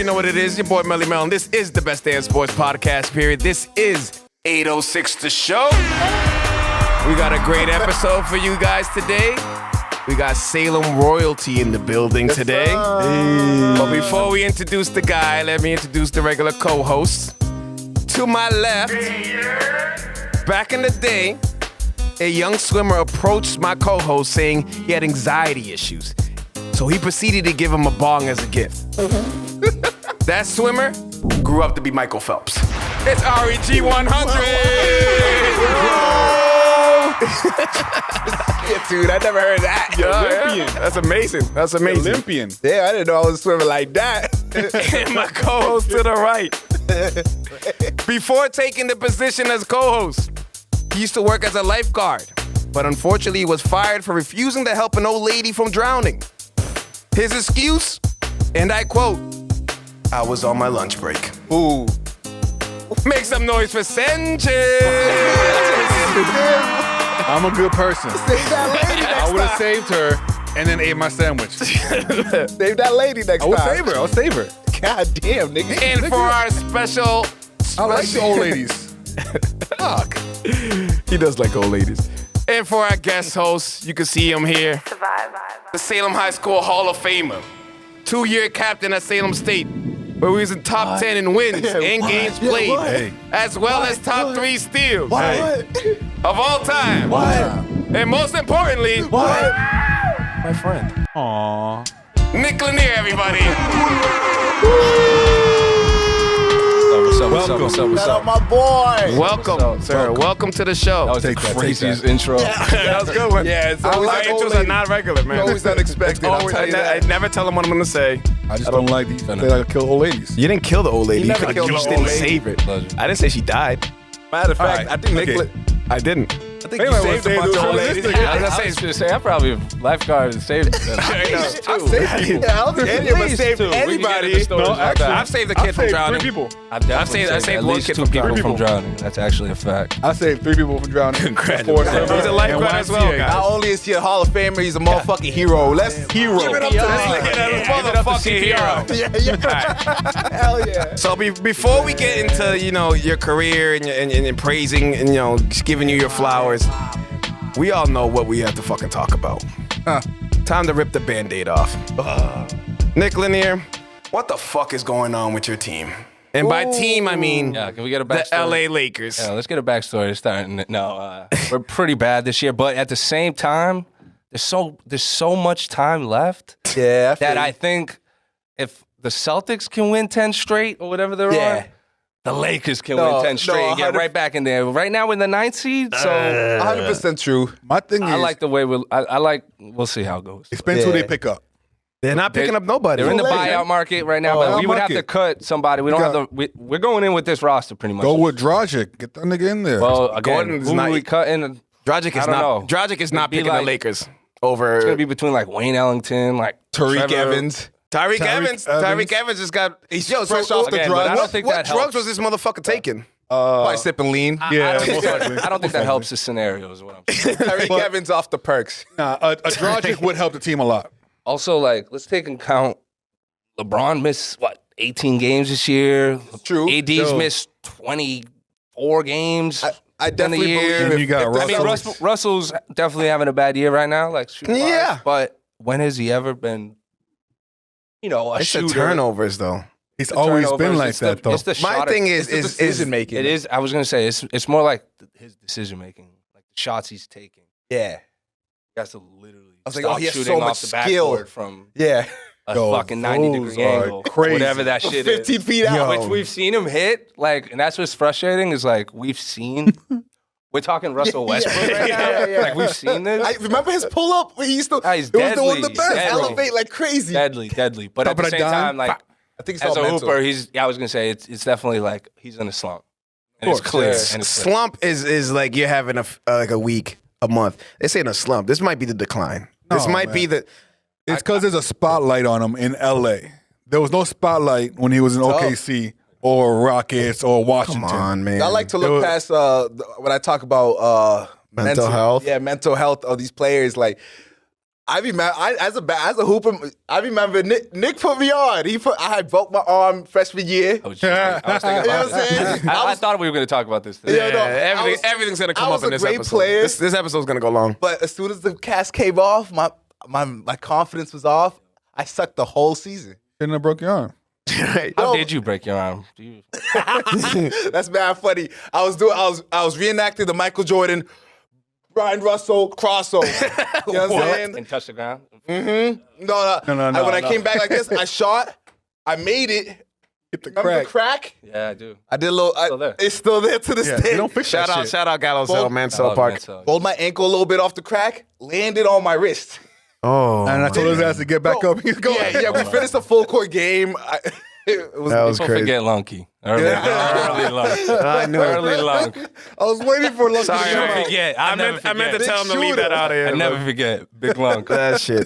know what it is. Your boy Melly Mel, and this is the Best Day in Sports podcast, period. This is 806 The Show. We got a great episode for you guys today. We got Salem royalty in the building today. But before we introduce the guy, let me introduce the regular co-host. To my left, back in the day, a young swimmer approached my co-host saying he had anxiety issues. So he proceeded to give him a bong as a gift. That swimmer grew up to be Michael Phelps. It's REG 100! Dude, I never heard that. Olympian. That's amazing. That's amazing. Olympian. Yeah, I didn't know I was swimming like that. And my co-host to the right. Before taking the position as co-host, he used to work as a lifeguard, but unfortunately he was fired for refusing to help an old lady from drowning. His excuse, and I quote, "I was on my lunch break." Ooh. Make some noise for Sanchez. I'm a good person. Save that lady next I would have time. saved her and then ate my sandwich. Save that lady next I would time. save her. I'll save her. God damn, nigga. And for our special... I like the old ladies. Fuck. He does like old ladies. And for our guest host, you can see him here. The Salem High School Hall of Famer. 2-year captain at Salem State, where he was in top 10 in wins and games played, Hey. as well as top 3 steals What? of all time. What? And most importantly, What? my friend, Aww. Nick Lanier, everybody. Shout out my boy. Welcome, sir. Welcome to the show. That was the Take that, take craziest that. intro. That was a good one. Yeah, it's I always like like old intros are lady. not regular, man. Always unexpected, I'll Always- tell you that. I never tell them what I'm going to say. I just don't like these. They like to kill old ladies. You didn't kill the old lady. You never killed just the didn't old lady. save it. Legend. I didn't say she died. Matter of fact, All right, I think Nick, okay. I didn't. I think They you might saved a wanna bunch say of old this ladies. realistic. I was going to say, I probably lifeguard and saved them. I saved people. Yeah, I don't think any of us saved anybody. No, actually, I've saved a kid from saved drowning. 3 people. I've saved at one least kid 2 from people drowning. from drowning. That's actually a fact. I saved 3 people from drowning. Congratulations. He's a lifeguard as well, guys. Not only is he a Hall of Famer, he's a motherfucking hero. Let's hero. Give it up to this nigga. Give it up to Motherfucking hero. CPR. Yeah. Hell yeah. So before we get into, your career and praising and, just giving you your flowers, we all know what we have to fucking talk about. Time to rip the Band-Aid off. Nick Lanier, what the fuck is going on with your team? And by team, I mean Yeah, can we get a the backstory? LA Lakers. Yeah, let's get a backstory. Starting. No, we're pretty bad this year, but at the same time, there's so much time left Yeah. that I think if the Celtics can win 10 straight or whatever they're Yeah. on, the Lakers can No, win 10 straight no, and get 100 right back in there. Right now, we're in the 9th seed, so 100% true. My thing is, I like the way we'll see how it goes. it depends who Yeah. they pick up. They're not picking up nobody. They're in the Lakers. buyout market right now, Oh, but we would have to market. cut somebody. We don't got- have to. We're going in with this roster pretty much. Go with Dragic. Get that nigga in there. Well, again, Gordon's who not- are we cutting? Dragic is I don't not. know. Dragic is not It'd be picking the like- Lakers over It's gonna be between like Wayne Ellington, like Tariq Trevor. Evans. Tyreek Tyreek Evans. Evans. Tyreek Evans just got. Yo, fresh off the Again, drugs. but I don't think what that drugs helps. was this motherfucker taking? Probably sipping lean. yeah, I most don't, likely. I don't think that helps the scenario. Is what I'm saying. Tariq Evans off the perks. Nah, a Dragic would help the team a lot. Also, like, let's take into account LeBron missed 18 games this year. True. AD's Yo. missed 24 games. I in definitely the year. believe And you got if the I mean, Celtics- Russell's definitely having a bad year right now. Like, shooting-wise, Yeah. but when has he ever been? A It's the shooter? turnovers though. He's always been Turnovers, like it's that, the, though. It's the My shot thing It's the decision making. It is. I was gonna say it's more like his decision making, like the shots he's taking. Yeah. He has to literally. I was like, stop oh, he has so shooting much off the skill. backboard from Yeah. a Yo, fucking 90-degree those are angle, crazy. whatever that shit 15 is. feet out. Which we've seen him hit, like, and that's what's frustrating is like we've seen. We're talking Russell Westbrook right now. Yeah. Like we've seen this. I remember his pull up. He used to. He's it was the one of deadly. the best. He's deadly. Elevate like crazy. deadly. But Top at the of the same dime, time, like I think it's as all a mental. hooper, I was gonna say it's definitely like he's in a slump. And it's course, clear. yeah. And it's clear. Slump is like you're having a week, a month. They're saying a slump. This might be the decline. This No, might man. be the. It's because there's a spotlight on him in L.A. There was no spotlight when he was in OKC or Rockets or Washington. Come on, man. I like to look Yo. past when I talk about Mental health? Yeah, mental health of these players. Like, I remember as a hooper. I remember Nick put me on. I had broke my arm freshman year. I was thinking about You know what I'm this. saying? I thought we were going to talk about this today. Yeah, no, Everything's gonna I come was up in a this great episode. player. This episode's gonna go long. But as soon as the cast came off, my confidence was off. I sucked the whole season. Shouldn't have broke your arm. How did you break your arm? That's mad funny. I was reenacting the Michael Jordan, Brian Russell crossover. You know what I'm saying? And touch the ground? No. No, When I came back like this, I shot. I made it. Hit the Remember crack. the crack? Yeah, I do. I did a little. Still there. It's still there to this Yeah, day. you don't fix that shit. Shout out Gallows Hill, man, I Cell love Park. Mansell. Rolled my ankle a little bit off the crack, landed on my wrist. Oh, And I told his ass to get back up. He's going. Yeah, we finished a full court game. that was Don't crazy. forget Lunky. Early Lunk. I knew it. Early Lunk. I was waiting for Lucky Sorry, to come I out. Forget. I meant to tell him to leave that out of here. I never forget. Big Lunk. that shit.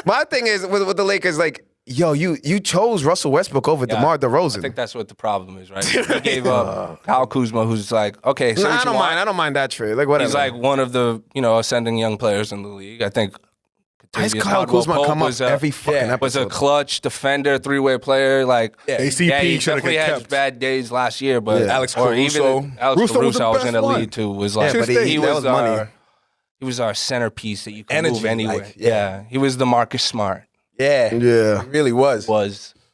My thing is with the Lakers, like, yo, you chose Russell Westbrook over DeMar DeRozan. I think that's what the problem is, right? He gave up Kyle Kuzma, who's like, okay, so Nah, I don't mind that trade. Like, whatever. he's like one of the ascending young players in the league. I think. Why does Kentavious Kyle Kuzma Caldwell-Pope come up was every fucking was a episode? clutch defender, 3-way player. Like, ACP he should have definitely got had kept. bad days last year, but Yeah. Alex or Caruso. even Alex Caruso was the Caruso was best in the one. lead too. Was like, Yeah, but he that was money. He was our centerpiece that you could Energy, move anywhere. like, yeah. He was the Marcus Smart. Yeah, Yeah. it really was.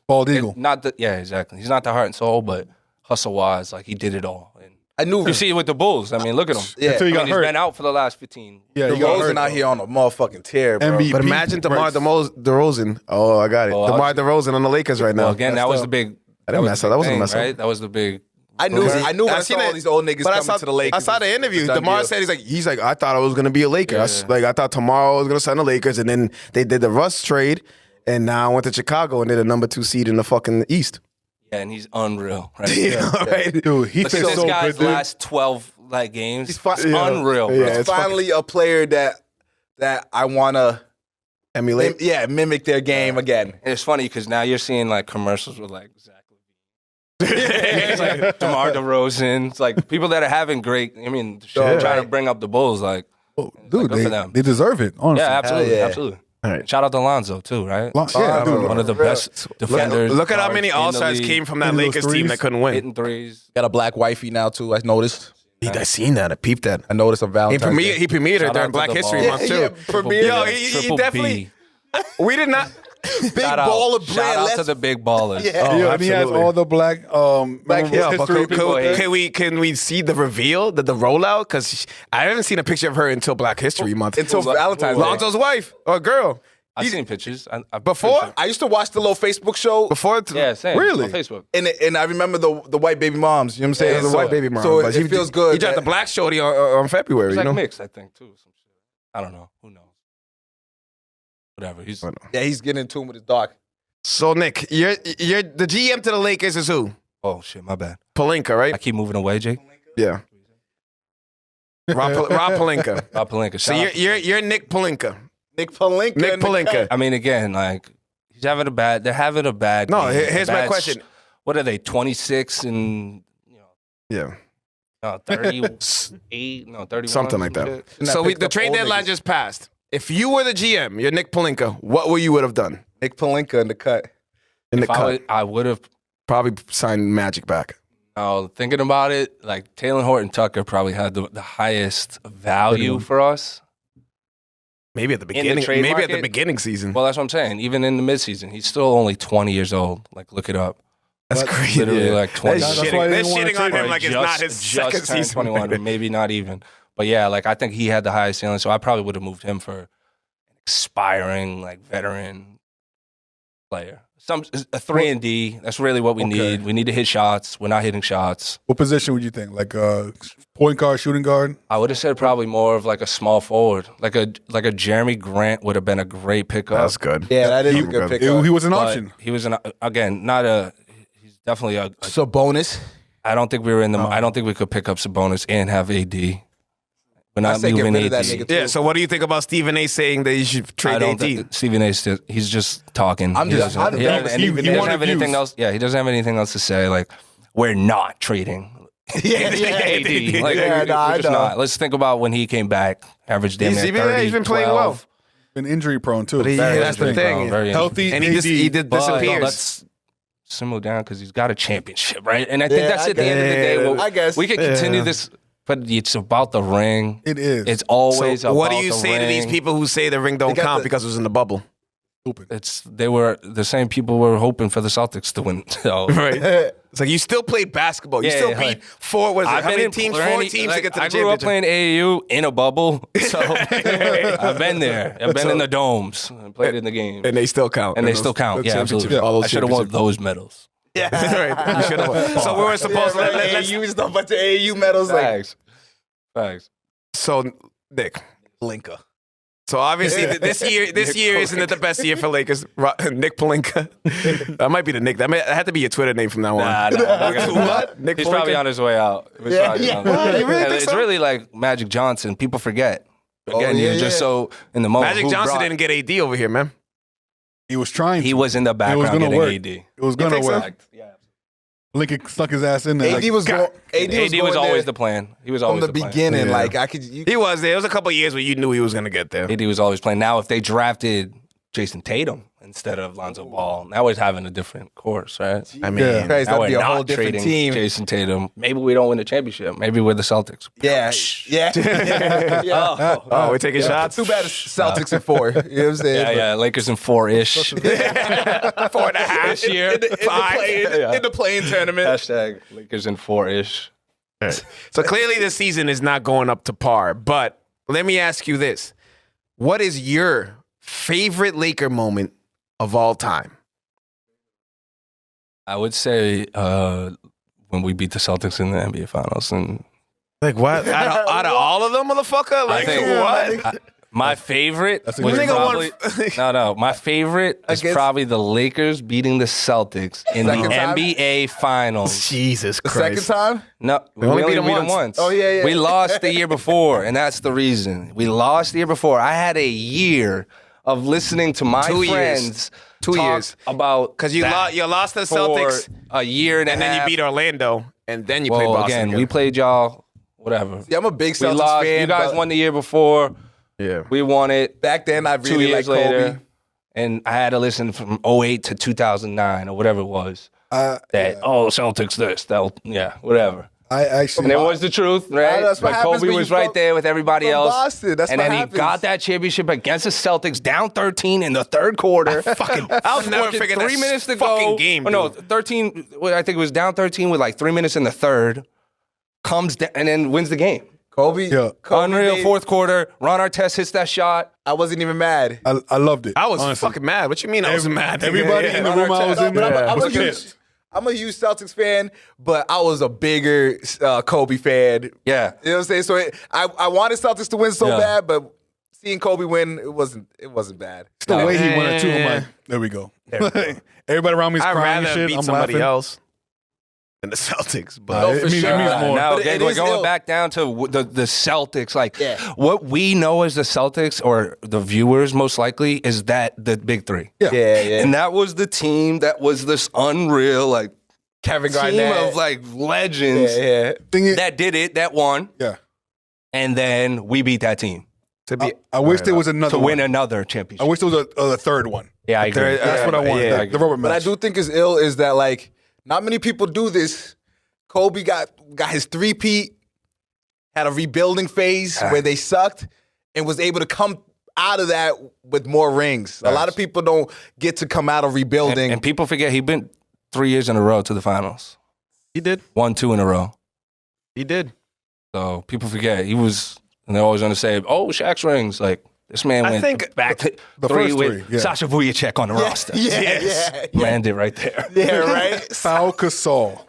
Bald eagle. Not the exactly. He's not the heart and soul, but hustle wise, like he did it all. And I knew. you see it with the Bulls. I mean, look at him. Yeah, Until he got He's hurt. been out for the last 15. Yeah, he got hurt. DeRozan out here on a motherfucking tear, bro. MVP. But imagine DeMar DeRozan. Oh, I got it. Oh, DeMar DeRozan on the Lakers right now. Well, again, that was the big. I didn't mess up. That wasn't a mess up. right? That was the big. I knew when I seen saw all it, these old niggas but coming to the Lakers. I saw the interview. It's a done DeMar deal. said he's like I thought I was gonna be a Laker. I thought tomorrow I was gonna sign the Lakers, and then they did the Russ trade, and now I went to Chicago and did a number 2 seed in the fucking East. Yeah, and he's unreal, right? Right? Dude, he Look at fits this so guy's good, dude. last 12 games. He's fi- It's yeah. unreal, bro. Yeah, It's it's finally a player that I want to Emulate. mimic their game again. And it's funny because now you're seeing like commercials with like Zach Levine. It's like DeMar DeRozan. It's like people that are having great. I mean, trying to bring up the Bulls. Like, Oh, dude, good for them. they deserve it, honestly. yeah, absolutely, yeah. absolutely. All right. Shout out to Lonzo too, right? Yeah, dude. One of the best defenders. Look at how guards many in the All Stars league. came from that Hitting those Lakers team threes. that couldn't win. Hitting threes. Got a black wifey now too. I noticed. I seen that. I peeped that. I noticed on He Valentine's premiered, Day. he premiered her Shout during out to Black the History ball. Month too. Yeah, premiered. Yo, B. he Triple definitely. B. We did not. Big Shout out. baller brand. Shout out to Let's- the big ballers. Yeah. Oh, Yeah, and he has absolutely. all the black memorable Yeah, but history. can we see the reveal, the rollout? Because I haven't seen a picture of her until Black History Month. Until Valentine's Day. Lonzo's wife or girl. I've seen pictures. Before? I used to watch the little Facebook show, Before Yeah, same. Really? On Facebook. and I remember the white baby moms. You know what I'm saying? Yeah, the So- white baby mom. So but it feels good. He dropped the that- Black Shorty on February. It's You like know, mixed, I think, too. Some shit. I don't know. Who knows? Whatever. He's Yeah, he's getting in tune with his dog. So Nick, you're the GM to the Lakers is who? oh shit, my bad. Palinka, I right? keep moving away, Jake. Yeah. Rob Palinka. Rob Pelinka. So shout out. you're Nick Palinka. Nick Palinka. Nick in the Palinka. cut. I mean, again, like he's having a bad. They're having a bad. No, game, here's a my bad question. What are they? 26 and Yeah. 38? No, 31. Something like some that. shit. And I So picked the up trade old deadline niggas. just passed. If you were the GM, you're Nick Palinka, what would you have done Nick Palinka in the cut. in the If cut? I would have. Probably signed Magic back. Thinking about it, like Taylor Horton Tucker probably had the highest value for us. Maybe at the the beginning. trade Maybe at the market? beginning season. Well, that's what I'm saying. Even in the midseason, he's still only 20 years old. Like, look it up. That's crazy. Literally like 20. That's why they They're didn't wanna shitting on trade him him. like it's not his second just turned season. 21, or maybe not even. But yeah, like I think he had the highest ceiling, so I probably would have moved him for an expiring, like veteran player. A 3-and-D. That's really what we need. We need to hit shots. We're not hitting shots. What position would you think? Like point guard, shooting guard? I would have said probably more of like a small forward, like a Jeremy Grant would have been a great pickup. That's good. Yeah, that is He- a good He pickup. was an But option. he was again not a. He's definitely a. So bonus. I don't think we were in the. I don't think we could pick up Sabonis and have AD. We're I not say get moving rid of AD. that nigga too. Yeah, so what do you think about Stephen A saying that you should I trade don't AD? think Stephen A. He's just talking. I'm He just- doesn't- I'm he done. doesn't- He he doesn't wanted have anything views. else. Yeah, he doesn't have anything else to say. Like, we're not trading. AD. Like, Yeah, we're nah, I just know. not. Let's think about when he came back. Average damn He's near been- 30, he's been playing 12. well. Been injury prone too. Yeah, that's the thing. Healthy, And he AD, disappears. Let's simmer down because he's got a championship, right? And I think that's I at the end of the day. Well, I guess. we could continue this, but it's about the ring. It is. It's always So about what do you the say to these ring. people who say the ring don't got count the- because it was in the bubble? It's they were the same people were hoping for the Celtics to win. So. Right. It's like you still played basketball. You Yeah, still yeah, beat like, four. What is it? I've How been many in teams? plenty- 4 teams like, to get to the I grew up championship. playing AAU in a bubble, so I've been there. I've been in the domes and played in the game, And they still count. and they still count. Yeah, absolutely. all those I should have won championships. those medals. Yeah, right. You should have. So we were supposed to let's. AAU, just a bunch of AAU medals. Like, Facts. So Nick. Linka. So obviously this year isn't the best year for Lakers. Nick Palinka. That might be the Nick. That had to be your Twitter name from now on. What? Nick He's Palinka? probably on his way out. He's Yeah, probably yeah. on his way What? out. You really And think it's so? really like Magic Johnson. People forget. Again, yeah, you're just so in the moment. Magic Who Johnson brought- didn't get AD over here, man. He was trying. He to. was in the It was background gonna getting work. AD. It was gonna think so? work. Lincoln stuck his ass in there. AD like, was going. AD was going always there the plan. He was from always the plan. beginning. Yeah. Like I could. You, He was there. There was a couple of years where you knew he was going to get there. AD was always playing. Now, if they drafted Jason Tatum instead of Lonzo Ball, now he's having a different course, right? I mean, Yeah. Christ, Now that'd be we're a whole not different trading team. Jason Tatum. Maybe we don't win the championship. Maybe we're the Celtics. Yeah, yeah. yeah. oh, we're taking shots. Too bad it's Celtics in 4. You know what I'm saying? Yeah, yeah. Lakers in 4-ish. 4.5 This year. In the playing tournament. Hashtag Lakers in 4-ish. So clearly this season is not going up to par. But let me ask you this. What is your favorite Laker moment of all time? I would say when we beat the Celtics in the NBA Finals. And Like what? Out of all of them, motherfucker? Like think- what? my favorite was a good one. probably no. My favorite is Against- probably the Lakers beating the Celtics in the Second time? NBA Finals. Jesus The Christ. second time? No, we only only beat 'em beat them once. once. Oh, yeah, yeah. We lost the year before, and that's the reason. We lost the year before. I had a year of listening to my 2 years. friends 2 talk years. about Because you lost the for Celtics, a year and a and half. then you beat Orlando, and then you played Well, Boston again, we played y'all. Whatever. Yeah, I'm a big We Celtics lost. fan. You guys but won the year before. Yeah. We won it Back then, I 2 really years liked Kobe. later, and I had to listen from 08 to 2009 or whatever it was. Celtics this, whatever. I actually. And it was the truth, right? that's what But happens Kobe when was you right from- there with everybody from else. Boston. That's and what then happens. he got that championship against the Celtics, down 13 in the third quarter. I'll never Fucking forget 3 that minutes to fucking go. game, Oh, no, dude. 13. Well, I think it was down 13 with like 3 minutes in the third. Comes down and then wins the game. Kobe. Yeah. Kobe Unreal made- fourth quarter. Ron Artest hits that shot. I wasn't even mad. I loved it. I was honestly. fucking mad. What you mean I was mad? Everybody in the room I was in But I'm was a huge, pissed. I'm a huge Celtics fan, but I was a bigger Kobe fan. Yeah. You know what I'm saying? So I wanted Celtics to win so Yeah. bad, but seeing Kobe win, it wasn't bad. It's the way he won it too. I'm like, there we go. Everybody around me's I'd crying and rather shit. beat I'm somebody laughing. else than the Celtics. But Oh, it for means, sure. it means more. Now, But again, it we're is going ill. back down to the Celtics. Like, Yeah. what we know as the Celtics, or the viewers most likely, is that the big three. Yeah. Yeah. And that was the team that was this unreal, like, Kevin team Garnett. of, like, legends yeah. Thing is, that did it, that won, yeah. and then we beat that team to be, I wish there was another to win one. another I championship. wish there was a third one. Yeah, I agree. That's what I want. yeah, the rubber match. But I do think is ill is that like not many people do this. Kobe got his three-peat, had a rebuilding phase where they sucked, and was able to come out of that with more rings. A lot of people don't get to come out of rebuilding. And people forget he been 3 years in a row to the finals. he did. 1-2 in a row. He did. So people forget he was, and they're always going to say, "Oh, Shaq's rings." Like this man I went think back to the three first with three, yeah. Sasha Vujicic on the roster. yeah. Landed right there. Yeah, right? Pau Gasol.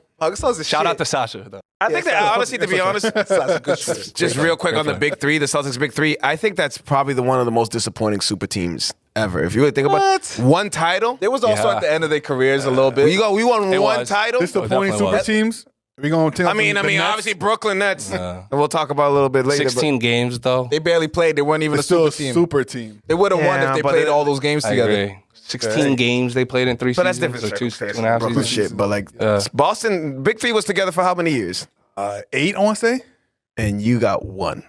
Shout Out to Sasha though. I think that honestly, to be honest, good just real quick on the big three, the Celtics big three. I think that's probably one of the most disappointing super teams ever. If you really think about What? one title, They was also Yeah. at the end of their careers a little bit. we won It one was. title. Disappointing definitely super was. teams. We gonna take I mean, obviously Brooklyn Nets, and we'll talk about it a little bit later. 16 games though. They barely played. They weren't even it's a still super a team. super team. They would have won Yeah, if they but played it- all those games I together. agree. 16 games they played in 3 But that's seasons. different Or 2 circumstances. and a half Brooklyn seasons. shit. But like Boston, big three was together for how many years? 8, I want to say. And you got one.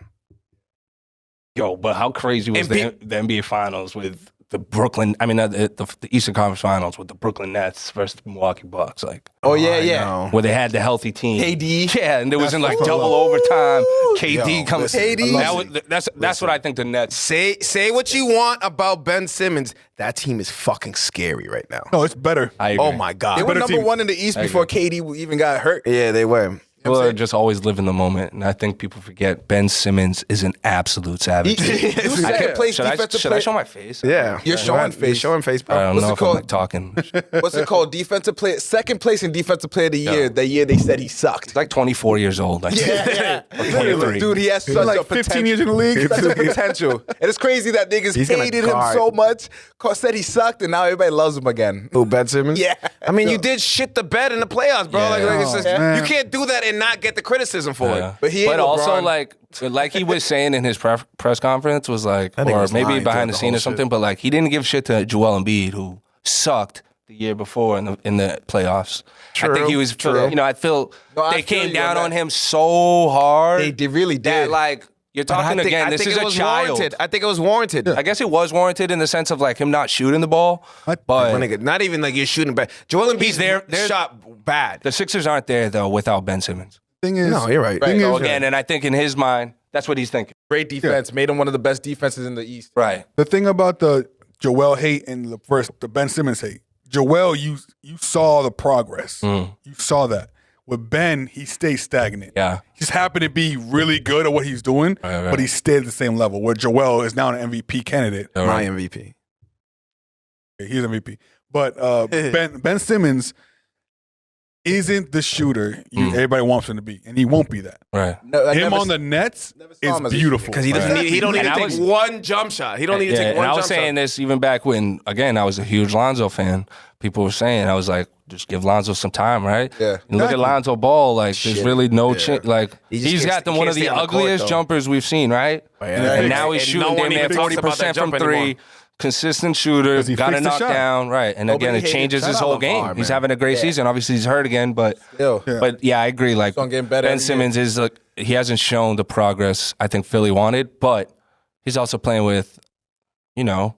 Yo, but how crazy was And the NBA Finals with the Brooklyn? I mean, the Eastern Conference Finals with the Brooklyn Nets versus the Milwaukee Bucks, like Oh yeah. where they had the healthy team. KD. Yeah, and there was in like That's double full overtime. KD Yo, comes. listen, KD. I love That's what I think the Nets. Say what you want about Ben Simmons. That team is fucking scary right now. No, it's better. I agree. Oh my god. They were better number team. one in the East before KD even got hurt. Yeah, they were. People are just always live in the moment, and I think people forget Ben Simmons is an absolute savage. Second place Should I defensive show player. my face? Yeah. You're showing face. You're showing face, I bro. don't What's know it if I'm called? like talking. What's it called? Defensive player, second place in defensive player of the year. The year they said he sucked. He's like 24 years old. Like, Yeah. or 23. Dude, he has He's such like a 15 years in the league. Such a potential. And it's crazy that niggas He's gonna hated him guard. so much, said he sucked, and now everybody loves him again. Who, Ben Simmons? Yeah. I mean, you did shit the bed in the playoffs, bro. Yeah. Like it's just, Oh, man. you can't do that and not get the criticism for Yeah. it. But he ain't also LeBron. like he was saying in his press conference was like, I think he or was maybe lying behind throughout the the scene whole or something, but like he didn't give shit to Joel Embiid, who sucked the year before in the playoffs. I think he was, True. you know, I feel No, I they feel came you down on on that. him so hard. They really that did. like you're talking again. This is it a was child. warranted. I think it was warranted. I guess it was warranted in the sense of like him not shooting the ball, My but nigga, not even like you're shooting bad. Joel Embiid He's there- shot bad. the Sixers aren't there though without Ben Simmons. Thing is, No, you're right. Thing Right. is, So again, and I think in his mind, that's what he's thinking. Great defense. Made him one of the best defenses in the East. Right. the thing about the Joel hate and the Ben Simmons hate. Joel, you saw the progress. Mm. You saw that. With Ben, he stayed stagnant. Yeah. He's happened to be really good at what he's doing, Right. but he stayed at the same level. Where Joel is now an MVP candidate. All My right. MVP. He's MVP. But Ben Simmons isn't the shooter everybody wants him to be, and he won't be that. Right. No, I Him never on the Nets saw is him as a beautiful. Because he doesn't Right. need. He don't need And to I take was- one jump shot. He don't need to take and one I jump was saying shot. this even back when, again, I was a huge Lonzo fan. People were saying, I was like, just give Lonzo some time, right? Yeah. You look at Lonzo Ball, like, there's really no Yeah. like, He just he's can't- got one can't of the stay on the court, ugliest though. jumpers we've seen, right? And now he's And shooting no one damn near even talks about 40% that from jump three. anymore. Consistent shooter, 'Cause he got to fixed the knock shot. down, right? And Nobody again, it hated- changes shout his out whole LeVar, game. He's man. having a great season. Obviously, he's hurt again, but Still. Yeah. but yeah, I agree. Like on getting better Ben every year. Simmons is like he hasn't shown the progress I think Philly wanted, but he's also playing with, you know,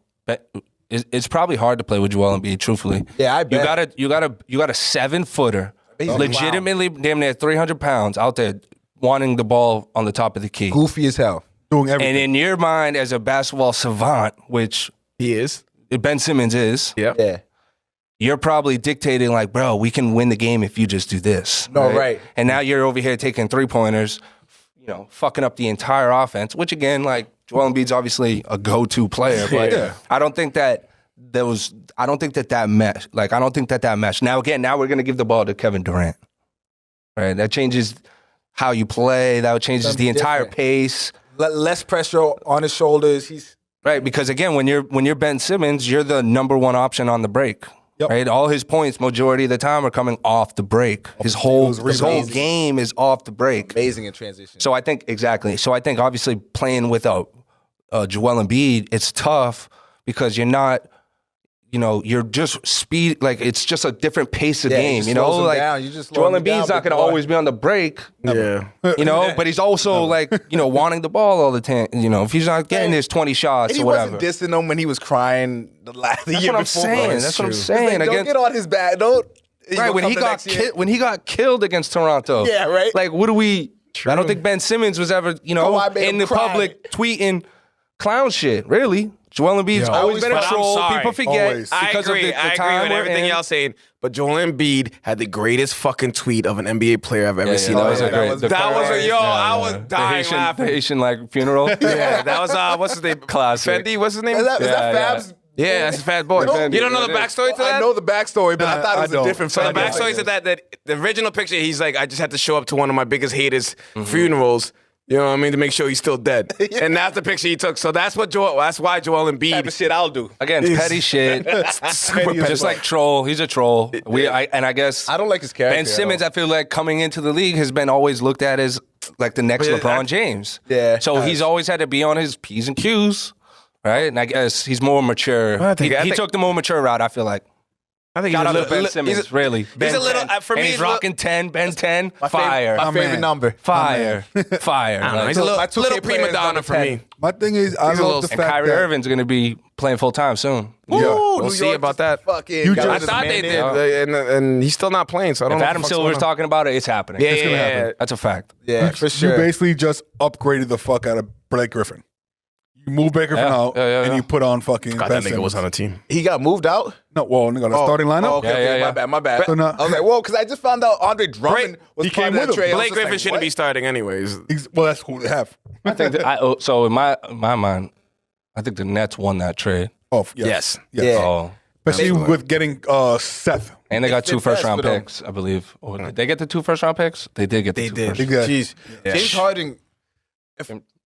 it's probably hard to play with Joel Embiid. Truthfully, Yeah, I bet. you got a 7-footer, He's legitimately damn near 300 pounds out there wanting the ball on the top of the key. Goofy as hell. doing everything. And in your mind, as a basketball savant, which He is. Ben Simmons is, Yep. Yeah. you're probably dictating like, bro, we can win the game if you just do this. No, right. And now you're over here taking 3-pointers, you know, fucking up the entire offense, which again, like Joel Embiid's obviously a go-to player, but Yeah. I don't think that mesh. Like, I don't think that mesh. Now, again, now we're going to give the ball to Kevin Durant, right? That changes how you play. That changes Something the entire different. pace. Less pressure on his shoulders. He's Right, because again, when you're Ben Simmons, you're the number one option on the break. Yep. Right, all his points, majority of the time, are coming off the break. His whole rebounds. game is off the break. amazing in transition. So I think exactly. So I think obviously playing without Joel Embiid, it's tough because you're not. You know, you're just speed. Like it's just a different pace of Yeah, it game. just You know, slows him like down. You just slow Joel him Embiid's down not going to before- always be on the break. Yeah. You know, but he's also like, you know, wanting the ball all the time. You know, if he's not getting his 20 shots And he or whatever. wasn't dissing him when he was crying the That's year what I'm before. saying. bro. That's what I'm It's saying. like, don't get on his back. Don't. Right, when he got when he got killed against Toronto. Yeah, right. Like, what do we? I don't think Ben Simmons was ever, you know, Kawhi made in him the cry. public tweeting clown shit. Really, Joel Embiid's Yo. always been a But I'm troll. sorry. People forget Always. I because agree. of the I agree time with we're everything in. y'all saying. But Joel Embiid had the greatest fucking tweet of an NBA player I've ever Yeah, seen. that in was my a life. great. That was a yo. I was The dying Haitian, laughing. the Haitian like funeral. Yeah, that was what's his name? Classic. Fendi. What's his name? Is that Yeah, Fab's? Yeah, that's a fat boy. You know- You don't know Yeah, the it is. backstory to that? I know the backstory, but I thought it was I a don't. different. So the Fabby. backstory to that the original picture, he's like, I just had to show up to one of my biggest haters' Mm-hmm. funerals. You know what I mean? To make sure he's still dead. And that's the picture he took. So that's why Joel Embiid. shit I'll do. Again, it's petty shit. Super Just like troll. He's a troll. I guess I don't like his character. Ben Simmons, I feel like coming into the league has been always looked at as like the next But LeBron James. Yeah. So he's always had to be on his P's and Q's, right? And I guess he's more mature. I think- He took the more mature route, I feel like. I think Shout he's out a to Ben little. Simmons, really. He's a little. For me, and he's he's a little- rocking 10, Ben 10, My fire. favorite man. number. Fire. Fire. I don't know. Like, He's a my little, 2K little player prima is donna number for 10. me. My thing is, I He's a love little- the and fact Kyrie that Irving's going to be playing full time soon. Ooh, Yeah. New see York about just that. Fucking You got just- I rid of thought the they mandate. did, and he's still not playing. So I don't If know. Adam what the fuck's Silver's going on. talking about it, it's happening. Yeah, gonna yeah, happen. That's a fact. Yeah, for you sure. basically just upgraded the fuck out of Blake Griffin. You move Blake Griffin Yeah. out, Yeah. and you put on fucking God, Ben that nigga was Simmons. on the team. He got moved out. No, well, nigga, the starting lineup. Oh, okay, Yeah, okay, yeah, yeah. my bad. So now- I was like, whoa, because I just found out Andre Drummond was he part came of that with him. trade. I was Blake just Griffin like, shouldn't be what? starting anyways. Well, that's who they have. I think so in my mind, I think the Nets won that trade. Oh, Yes. Yeah. Oh. Especially That's- with getting Seth. And they got It 2 fit first best round with them. picks, I believe. Or did they get the 2 first round picks? They did get the They 2 did. first. Exactly. Jeez. James Harden.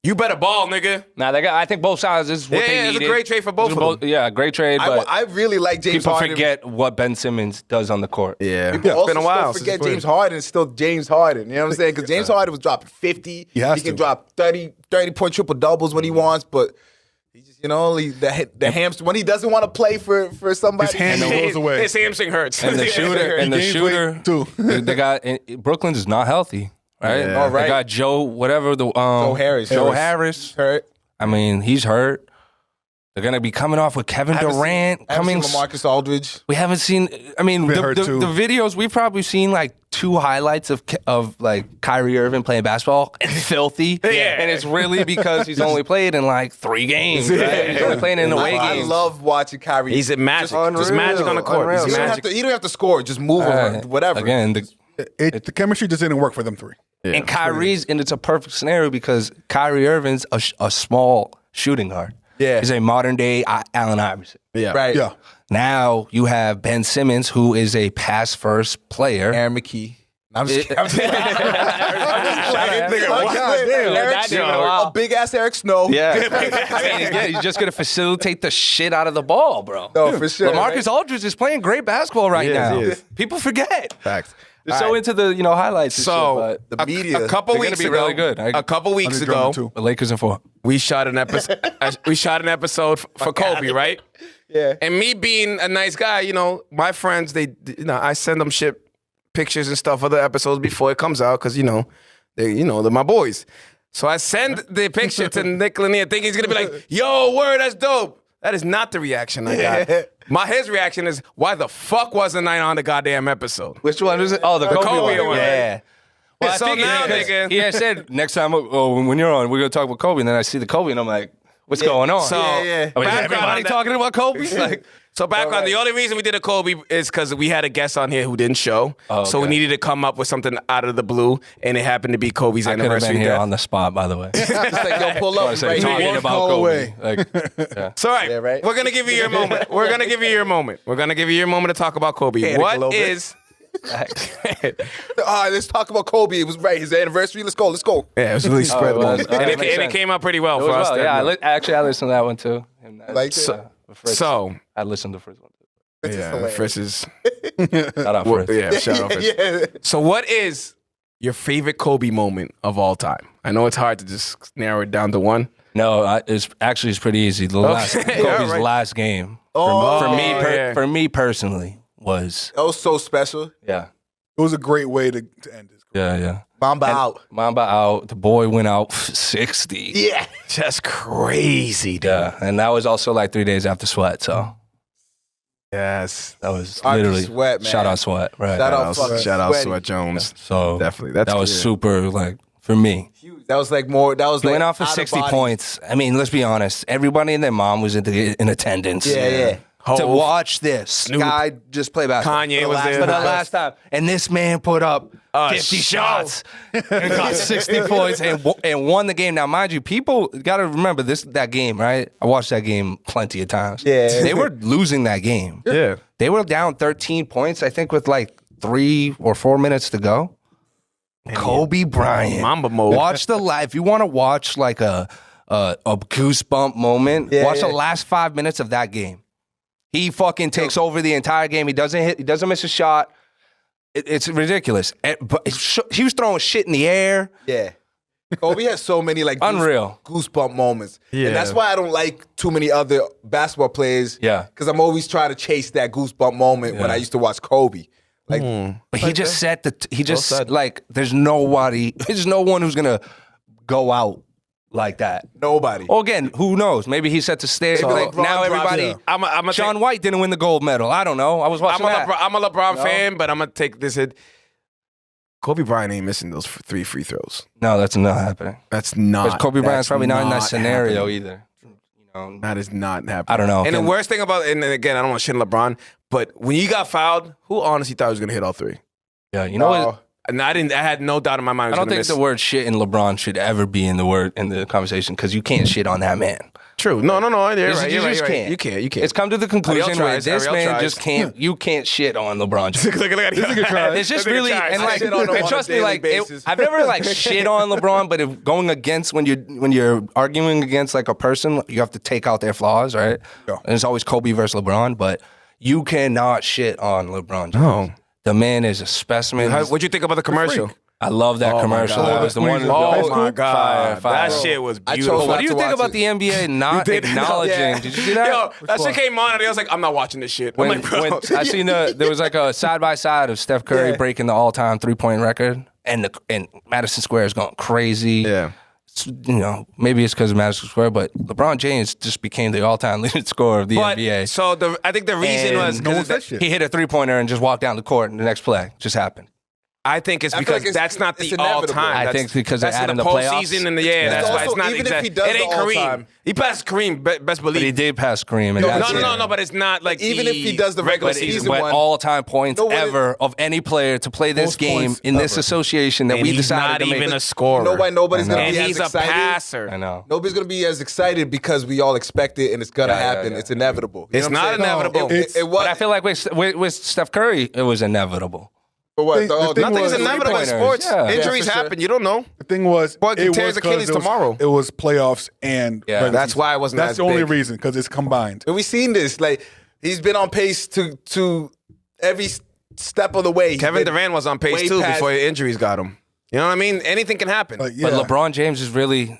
You better ball, nigga. Nah, I think both sides is what Yeah, they yeah, it's a needed. great trade for both of them. Yeah, great trade, but I really like James people Harden. forget what Ben Simmons does on the court. Yeah, People it's also been a while. still forget since James Harden is still James Harden. You know what I'm saying? Because James Harden was dropping 50. He has can to. drop 30-point triple doubles when he wants, but he just, the hamster when he doesn't want to play for somebody. His hand goes away. His hamstring hurts. And the shooter, and the gains shooter, weight, too. they got Brooklyn's is not healthy, right? Yeah. All right. They got Joe, whatever the Joe Harris. Joe Harris. Harris. hurt. I mean, he's hurt. They're gonna be coming off with Kevin Durant I haven't coming. seen LaMarcus Aldridge. We haven't seen. I mean, Been the hurt too. videos we've probably seen like 2 highlights of like Kyrie Irving playing basketball and filthy. Yeah. and it's really because he's only played in like 3 games. Right? He's only playing in away I games. love watching Kyrie. He's at magic. Just unreal, magic on the court. unreal. He's you, magic. don't have to score. Just move over. Whatever. Again, The chemistry just didn't work for them three. and Kyrie's, and it's a perfect scenario because Kyrie Irving's a small shooting guard. Yeah. He's a modern day Allen Iverson. Yeah. Right. Yeah. Now you have Ben Simmons, who is a pass first player. Aaron McKee. I'm just kidding. Wow. A big ass Eric Snow. Yeah. I mean, again, he's just going to facilitate the shit out of the ball, bro. No, for sure. LaMarcus Aldridge is playing great basketball right now. he is. People forget. Facts. They're so into the highlights. And So shit, but The media. a couple They're gonna weeks be ago, really good. a couple weeks Andre ago, Drummond, too. the Lakers in 4. we shot an episode. We shot an episode for Kobe, right? Yeah. And me being a nice guy, my friends, I send them shit pictures and stuff of the episodes before it comes out because they're my boys. So I send the picture to Nick Lanier, thinking he's gonna be like, "Yo, word, that's dope." That is not the reaction I got. His reaction is, "Why the fuck wasn't I on the goddamn episode?" Which one is it? Oh, the Kobe, Kobe one. Yeah. Well, So now, nigga- he had said next time, when you're on, we're gonna talk about Kobe, and then I see the Kobe, and I'm like, what's going on? So Yeah. I mean, is background everybody on that- talking about Kobe? Like, So background, the only reason we did a Kobe is because we had a guest on here who didn't show. Oh, So we okay. needed to come up with something out of the blue, and it happened to be Kobe's I could have anniversary been here death. on the spot, by the way. Just like, yo, pull I up was right talking here. about call Kobe. away. Like, yeah. So, all right, Yeah, right. we're gonna give you your moment. We're gonna give you your moment. We're gonna give you your moment to talk about Kobe. Panic a What little bit. is? All right, let's talk about Kobe. It was right. His anniversary. Let's go. Yeah, it was really spread it was. and, That it, makes and it sense. came out pretty well It for was us. well, to yeah, admit. actually, I listened to that one too. And Like so, it? Fritz, So, I listened to Fritz one too. It's just yeah, hilarious. Fritz is. Shout out Fritz. Yeah, shout out Fritz. Yeah. So, what is your favorite Kobe moment of all time? I know it's hard to just narrow it down to one. No, it's pretty easy. The last Kobe's all right. last game Oh, yeah. for me personally was That was so special. yeah. It was a great way to end this. Yeah. Mamba out. Mamba out. The boy went out 60. Yeah. Just crazy, dude. Yeah, and that was also like 3 days after Sweat. So Yes. that was R.I.P. literally Sweat, man. shout out Sweat. Right. Shout out fucking Shout out Sweaty. Sweat Jones. So Definitely. That's that was good. super like for me. Huge. That was like more. That was He like went out for out of 60 body. points. I mean, let's be honest. Everybody and their mom was in attendance. Yeah. To Hov. watch this guy just play basketball. Kanye For the was last there. For the time. last time. And this man put up 50 shots and got 60 points and won the game. Now, mind you, people got to remember that game, right? I watched that game plenty of times. Yeah. They were losing that game. Yeah. They were down 13 points, I think, with like 3 or 4 minutes to go. Kobe Bryant. Mamba mode. Watch the live. If you want to watch like a goosebump moment, Yeah, watch yeah. the last 5 minutes of that game. He fucking takes over the entire game. He doesn't miss a shot. It's ridiculous. But he was throwing shit in the air. Yeah. Kobe has so many like Unreal. goosebump moments. Yeah. And that's why I don't like too many other basketball players. Yeah. Because I'm always trying to chase that goosebump moment when I used to watch Kobe. Like, But he just said that he just said. like there's no one who's gonna go out like that. nobody. Well, again, who knows? Maybe he set the stage. Maybe Like, LeBron now drops everybody. it. I'm a Sean White didn't win the gold medal. I don't know. I was watching that. I'm a LeBron fan, but I'm gonna take this hit. Kobe Bryant ain't missing those 3 free throws. No, that's not happening. That's not. Because Kobe Bryant's that's probably not in that scenario happening. either. You know, That is not happening. I don't know. And the Again, worst thing about, and again, I don't want to shit on LeBron, but when you got fouled, who honestly thought he was gonna hit all 3? yeah, you know what? And I had no doubt in my mind. I don't think the word shit in LeBron should ever be in the conversation because you can't shit on that man. True. No. You're right. You You're just right. can't. You can't. It's come to the conclusion Ariel where tries. this Ariel man tries. just can't. You can't shit on LeBron James. Look at It's just really and like shit on him and on a trust me, daily like basis. I've never like shit on LeBron, but if going against when you're arguing against like a person, you have to take out their flaws, right? Yeah. And it's always Kobe versus LeBron, but you cannot shit on LeBron James. No. The man is a specimen. What'd you think about the commercial? I love that commercial. God. That was the one. Oh my God, Fire. that shit was I chose beautiful. not What do you to think watch about it. the NBA not did? acknowledging? Yeah. Did you see that? Yo, that shit came on, and I was like, I'm not watching this shit. I'm When, like, bro. when I seen there was like a side by side of Steph Curry Yeah. breaking the all time 3-point record, and Madison Square is going crazy. Yeah. You know, maybe it's because of Madison Square, but LeBron James just became the all time leading scorer of the But NBA. so I think the reason And was no one because said shit. He hit a 3-pointer and just walked down the court, and the next play just happened. I think it's I feel because like it's- that's not it's the all inevitable. time. I That's- think because they're that's in adding the the playoffs. postseason and Yeah. that's why Also, it's not even if exact. he does It ain't the Kareem. all-time- He passed Kareem, best But he believe. did pass Kareem, and No, that's it. No, but it's not like Even the if he does the regular but season But one- all-time points No, what ever of any player to play this Most game points in this ever. association that And we he's decided not to even make. a scorer. Nobody's I know. gonna and be he's as a excited. passer. I know. Nobody's gonna be as excited because we all expect it and it's gonna Yeah, yeah, happen. yeah. It's inevitable. You It's know what I'm not saying? inevitable. It was. But I feel like with Steph Curry, it was inevitable. for what? the thing Nothing is was- inevitable in sports. Yeah. Injuries Yeah, for sure. happen. You don't know. The thing was, Boy can it tear was his 'cause Achilles it was- tomorrow. It was playoffs and Yeah. regular That's season. why it wasn't That's as the only big. reason because it's combined. And we've seen this. Like he's been on pace to every step of the way. He's Kevin been Durant was on pace way too past- before injuries got him. You know what I mean? Anything can happen. But yeah, But LeBron James is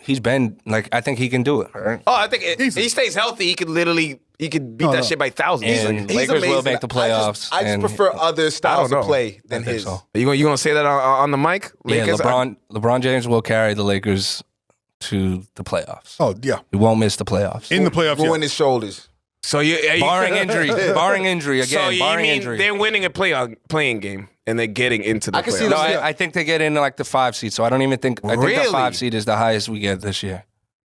he's been like, I think he can do it. Right? Oh, I think if Easy. he stays healthy, he could beat No, that no. shit by thousands. And He's Lakers will amazing. make the playoffs. I just and- prefer other styles know. of play than I think his. so. You gonna say that on the mic? Yeah, Lakers? LeBron James will carry the Lakers to the playoffs. Oh yeah, He won't miss the playoffs. in the playoffs. Ruin Yeah. his shoulders. So you Barring injury. Barring injury again. So you barring mean injury. they're winning a playing game and they're getting into the I can see playoffs? No, this- I think they get into like the 5 seed. So I don't even think. I think the Really? 5 seed is the highest we get this year.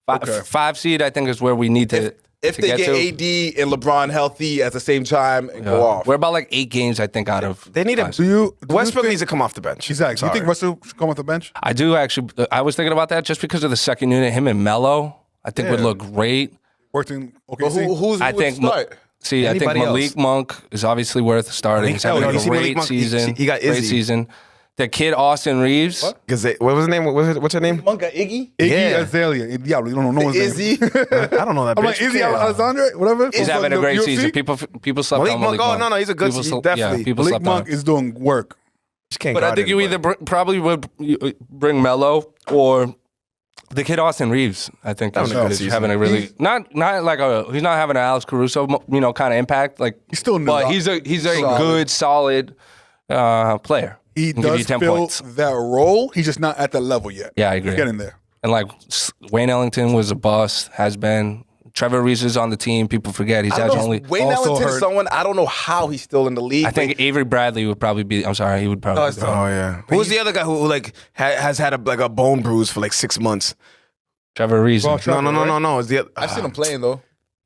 Okay. 5 seed, I think, is where we need to. If to they get to. AD and LeBron healthy at the same time and go off. We're about like 8 games, I think, out of. They need a 5 Do seed. you Westbrook think, needs to come off the bench. Exactly. Do you think Russell should come off the bench? I do actually. I was thinking about that just because of the second unit. Him and Melo, I think would Yeah. look great. Worked in But OKC. who I would think. start? See, I think Anybody Malik else? Monk is obviously worth starting. He's having Hell, a you see Malik great Monk? season. He got great Izzy. season. The kid Austin Reeves. What? What was his name? What's her name? Monk got Iggy? Iggy Yeah. Azalea. Diablo, you don't know his Izzy? name. I don't know that. I'm bitch. like, Who Izzy cares? Alexandre, whatever. He's from having a the great UFC. season. People slept Malik on Monk, Malik Monk. no, he's a good- People he slept- definitely- Yeah, people Malik slept Monk on. is doing work. Just can't But I guard think you anybody. either probably would bring Melo or the kid Austin Reeves. I think Having is, a good is season. having a really not like he's not having an Alex Caruso kind of impact. Like He's still new. but he's a Solid. good solid player. He Can give you does 10 fill points. that role. He's just not at that level yet. Yeah, I agree. He's getting there. And like Wayne Ellington was a bust, has been. Trevor Reese is on the team. People forget he's I don't actually know. only. Wayne also Ellington is hurt. someone, I don't know how he's still in the league. I think Avery Bradley would probably be. I'm sorry, he would probably. it's be. tough. Oh yeah. Who's the other guy who like has had a bone bruise for like 6 months? Trevor Reese. Well, Trevor, No. It's the I've seen him playing though.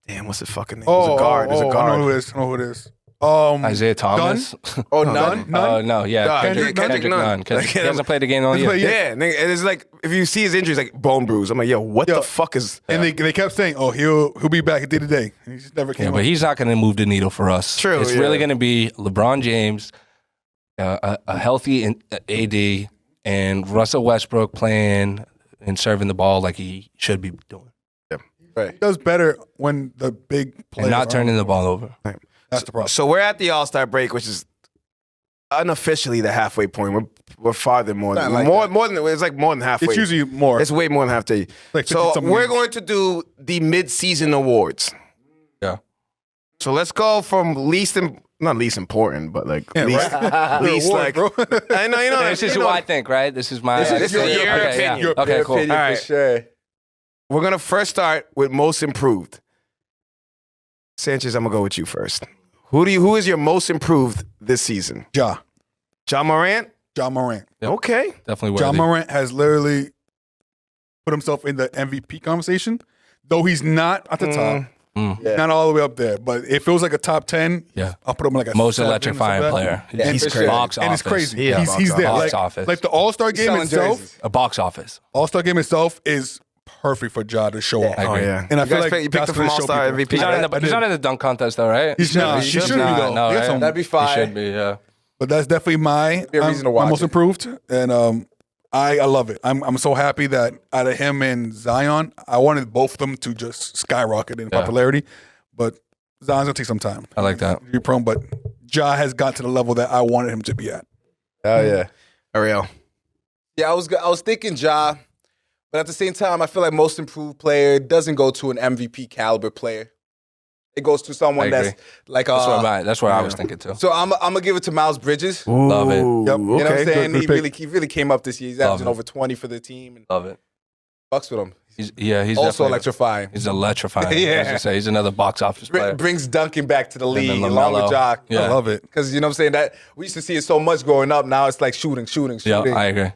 Damn, what's the fucking name? There's a guard. There's a I know guard. who it is. I know who it is. Isaiah Thomas. Oh, none? No, yeah, Kendrick Nunn. He hasn't played the game all He's year. played- Yeah, nigga, and it's like if you see his injuries, like bone bruise. I'm like, yo, what Yo. the fuck is? And they kept saying, "Oh, he'll be back at the end of the day." And he just never came. Yeah, but up. he's not going to move the needle for us. True, It's yeah. really going to be LeBron James, a healthy AD, and Russell Westbrook playing and serving the ball like he should be doing, Right. He does better when the big players and not are turning on. the ball over. That's the problem. So we're at the All-Star break, which is unofficially the halfway point. We're we're farther more than Not like more than it's like more than halfway. It's usually more. It's way more than halfway. Like So 50-something we're games. going to do the mid-season awards. Yeah. So let's go from not least important, but like Yeah, least, right? least Award, like bro. I know, This is who I think, right? This is my. This is your okay, opinion. Yeah. Okay, cool. Opinion All right. for sure. We're gonna first start with most improved. Sanchez, I'm gonna go with you first. Who is your most improved this season? Ja Morant? Morant. Yep. Okay. Definitely Ja worthy. Morant has literally put himself in the MVP conversation, though he's not at the top, Yeah. not all the way up there. But if it was like a top 10, Yeah. I'll put him like a Most 7 or electrifying something like player. that. Yeah, He's for crazy. sure. Box And office. it's crazy. Yeah, he's there. box Like, office. like the All-Star game Selling itself, jerseys. A box office. All-Star game itself is perfect for Ja to show off. I agree. Oh yeah. And I you feel guys like picked, you picked that's him from what they show All-Star people. MVP. He's not, right? in the, he's not in the dunk contest though, right? He should be should though. No, He has right? some- That'd be He fine. should be, yeah. But that's definitely my Be a reason to watch most it. improved, and I love it. I'm so happy that out of him and Zion, I wanted both of them to just skyrocket in popularity, but Zion's gonna take some time. I like that. Be prone, but Ja has got to the level that I wanted him to be at. Oh yeah. Ariel. Yeah, I was thinking Ja, but at the same time, I feel like most improved player doesn't go to an MVP caliber player. It goes to someone I that's agree. like That's what I was thinking too. So I'm gonna give it to Miles Bridges. Love it. Ooh, Yep. You know what I'm Okay. saying? good He really came up this year. He's averaging it. over 20 for the team and Love it. bucks with him. He's Also definitely- electrifying. He's electrifying. Yeah. As you say, he's another box office player. Brings Duncan back to the league then along with LaMelo. Ja. Yeah. I love it. Because you know what I'm saying? That we used to see it so much growing up. Now it's like shooting. Yeah, I agree.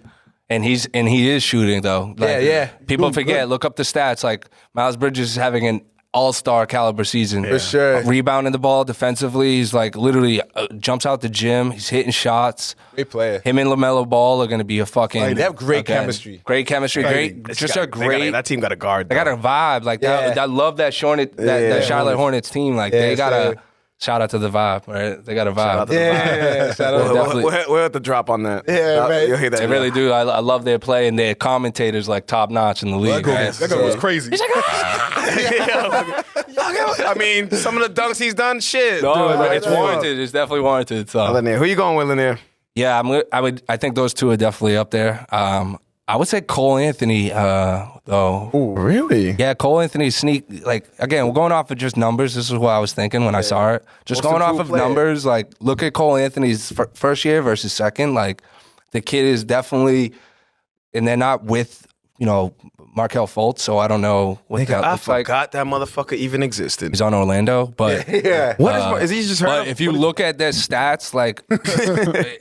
And he is shooting though. Like, yeah. People Doing forget. good. Look up the stats. Like Miles Bridges is having an all-star caliber season. For sure. Rebounding the ball defensively. He's like literally jumps out the gym. He's hitting shots. Great player. Him and LaMelo Ball are going to be a fucking. They have great again, chemistry. Great chemistry. Great. Just a great. That team got a guard. They got a vibe like that. Yeah. I love that that Charlotte Hornets team. Like Yeah, they got sure. a shout out to the vibe. Right? They got a vibe. out to the Yeah. Shout out. definitely. We're at the drop on that. Yeah, man. You'll hear that. They really do. I love their play and their commentators like top notch in the league. right? That guy was crazy. I mean, some of the dunks he's done, shit. No, Dude, it's warranted. It's definitely warranted. So Lanier. Who you going with, Lanier? yeah, I think those two are definitely up there. I would say Cole Anthony though. Oh, really? Yeah, Cole Anthony like again, we're going off of just numbers. This is what I was thinking when I saw it. Just Most going off of improved player. numbers, like look at Cole Anthony's first year versus second. Like the kid is definitely, and they're not with Markelle Fultz, so I don't know what that I looks like. forgot that motherfucker even existed. He's on Orlando, but Yeah. What is he just heard? but if you look at their stats, like,